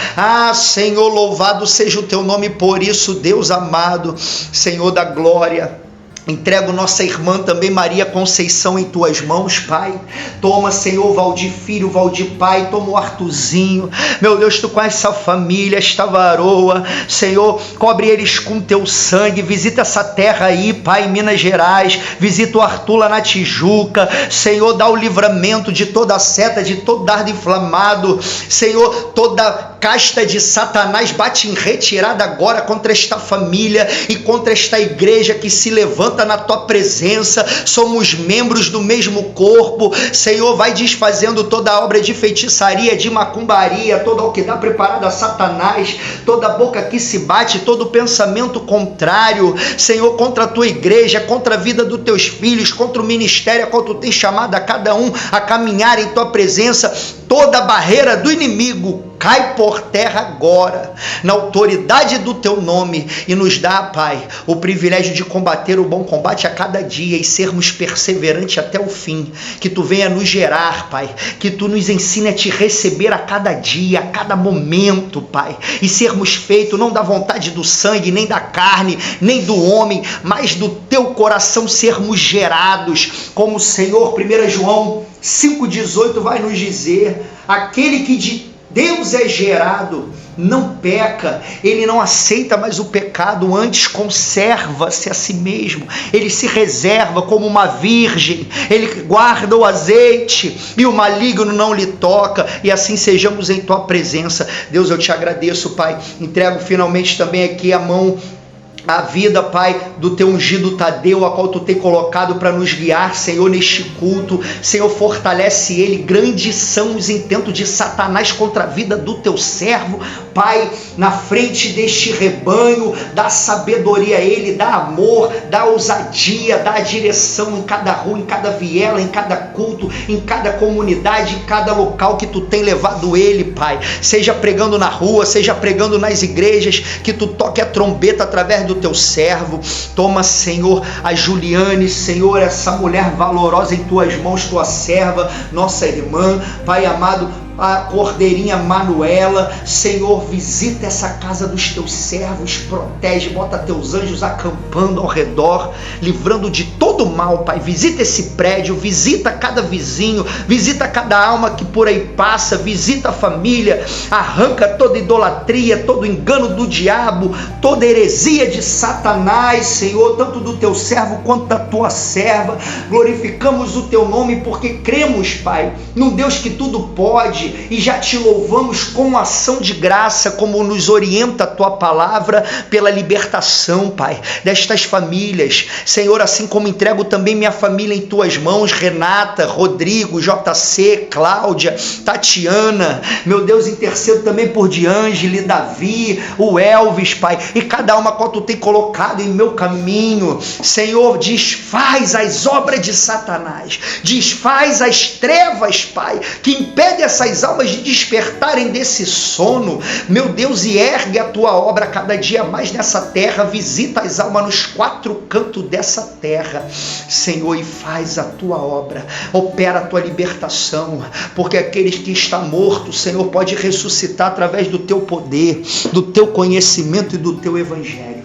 Senhor, louvado seja o teu nome por isso, Deus amado, Senhor da glória. Entrego nossa irmã também, Maria Conceição, em tuas mãos, Pai. Toma, Senhor, Valdir Filho, Valdir Pai, toma o Artuzinho. Meu Deus, tu conhece essa família, esta varoa. Senhor, cobre eles com teu sangue. Visita essa terra aí, Pai, em Minas Gerais. Visita o Arthur lá na Tijuca. Senhor, dá o livramento de toda seta, de todo dardo inflamado. Senhor, toda casta de Satanás bate em retirada agora contra esta família e contra esta igreja que se levanta na tua presença. Somos membros do mesmo corpo. Senhor, vai desfazendo toda a obra de feitiçaria, de macumbaria, toda o que dá preparado a Satanás, toda a boca que se bate, todo pensamento contrário, Senhor, contra a tua igreja, contra a vida dos teus filhos, contra o ministério a qual tu tens chamado a cada um a caminhar em tua presença. Toda a barreira do inimigo cai por terra agora, na autoridade do teu nome, e nos dá, Pai, o privilégio de combater o bom combate a cada dia e sermos perseverantes até o fim. Que tu venha nos gerar, Pai, que tu nos ensine a te receber a cada dia, a cada momento, Pai, e sermos feitos não da vontade do sangue, nem da carne, nem do homem, mas do teu coração, sermos gerados, como o Senhor, 1 João 5,18 vai nos dizer: aquele que de Deus é gerado não peca, ele não aceita mais o pecado, antes conserva-se a si mesmo, ele se reserva como uma virgem, ele guarda o azeite e o maligno não lhe toca, e assim sejamos em tua presença. Deus, eu te agradeço, Pai, entrego finalmente também aqui a vida, Pai, do teu ungido Tadeu, a qual tu tem colocado para nos guiar, Senhor, neste culto. Senhor, fortalece ele. Grandes são os intentos de Satanás contra a vida do teu servo, Pai, na frente deste rebanho. Dá sabedoria a ele, dá amor, dá ousadia, dá direção em cada rua, em cada viela, em cada culto, em cada comunidade, em cada local que tu tem levado ele, Pai. Seja pregando na rua, seja pregando nas igrejas, que tu toque a trombeta através do teu servo. Toma, Senhor, a Juliane, Senhor, essa mulher valorosa em tuas mãos, tua serva, nossa irmã, Pai amado, a cordeirinha Manuela. Senhor, visita essa casa dos teus servos, protege, bota teus anjos acampando ao redor, livrando de todo mal, Pai. Visita esse prédio, visita cada vizinho, visita cada alma que por aí passa, visita a família, arranca toda idolatria, todo engano do diabo, toda heresia de Satanás, Senhor, tanto do teu servo quanto da tua serva. Glorificamos o teu nome porque cremos, Pai, num Deus que tudo pode, e já te louvamos com ação de graça, como nos orienta a tua palavra, pela libertação, Pai, destas famílias. Senhor, assim como entrego também minha família em tuas mãos, Renata, Rodrigo, JC, Cláudia, Tatiana, meu Deus, intercedo também por Diângele, Davi, o Elvis, Pai, e cada alma qual tu tem colocado em meu caminho. Senhor, desfaz as obras de Satanás, desfaz as trevas, Pai, que impede essas almas de despertarem desse sono, meu Deus, e ergue a tua obra cada dia mais nessa terra. Visita as almas nos quatro cantos dessa terra, Senhor, e faz a tua obra, opera a tua libertação, porque aqueles que estão mortos, Senhor, pode ressuscitar através do teu poder, do teu conhecimento e do teu evangelho.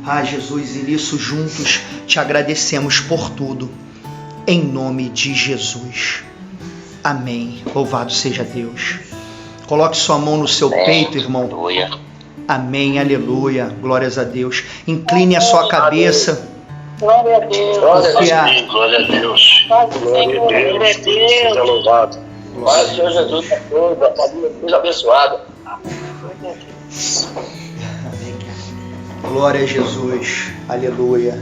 Ah, Jesus, e nisso juntos te agradecemos por tudo, em nome de Jesus. Amém. Louvado seja Deus. Coloque sua mão no seu peito, irmão. Aleluia. Amém, aleluia. Glórias a Deus. Incline a sua cabeça. Glória a Deus. Glória a Deus. Glória a Deus. Seja louvado. Glória ao Senhor Jesus a todos, a família Deus abençoada. Glória a Jesus. Aleluia.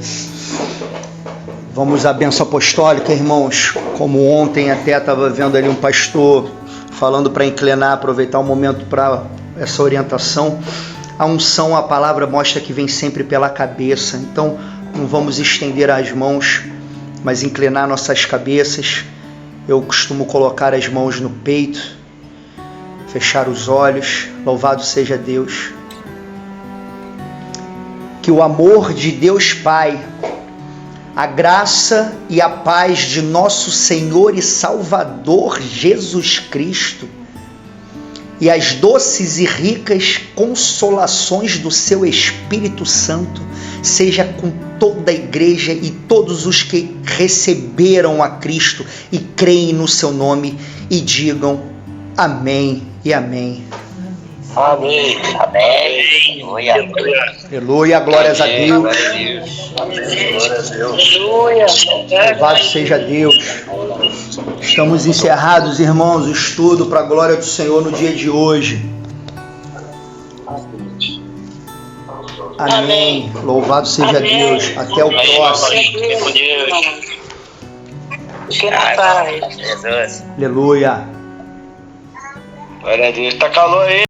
Vamos à bênção apostólica, irmãos. Como ontem até estava vendo ali um pastor falando para inclinar, aproveitar o momento para essa orientação. A unção, a palavra mostra que vem sempre pela cabeça. Então, não vamos estender as mãos, mas inclinar nossas cabeças. Eu costumo colocar as mãos no peito, fechar os olhos. Louvado seja Deus. Que o amor de Deus Pai, a graça e a paz de nosso Senhor e Salvador Jesus Cristo e as doces e ricas consolações do seu Espírito Santo seja com toda a igreja e todos os que receberam a Cristo e creem no seu nome e digam amém e amém. Amém. Amém. Aleluia. Aleluia, glórias a Deus. Glória a Deus. Glória a Deus. Aleluia. Louvado seja Deus. Estamos encerrados, irmãos, o estudo para a glória do Senhor no dia de hoje. Amém. Louvado seja Deus. Até o próximo. Fique com Deus. Fique na paz. Jesus. Aleluia. Glória a Deus. Tá calor aí.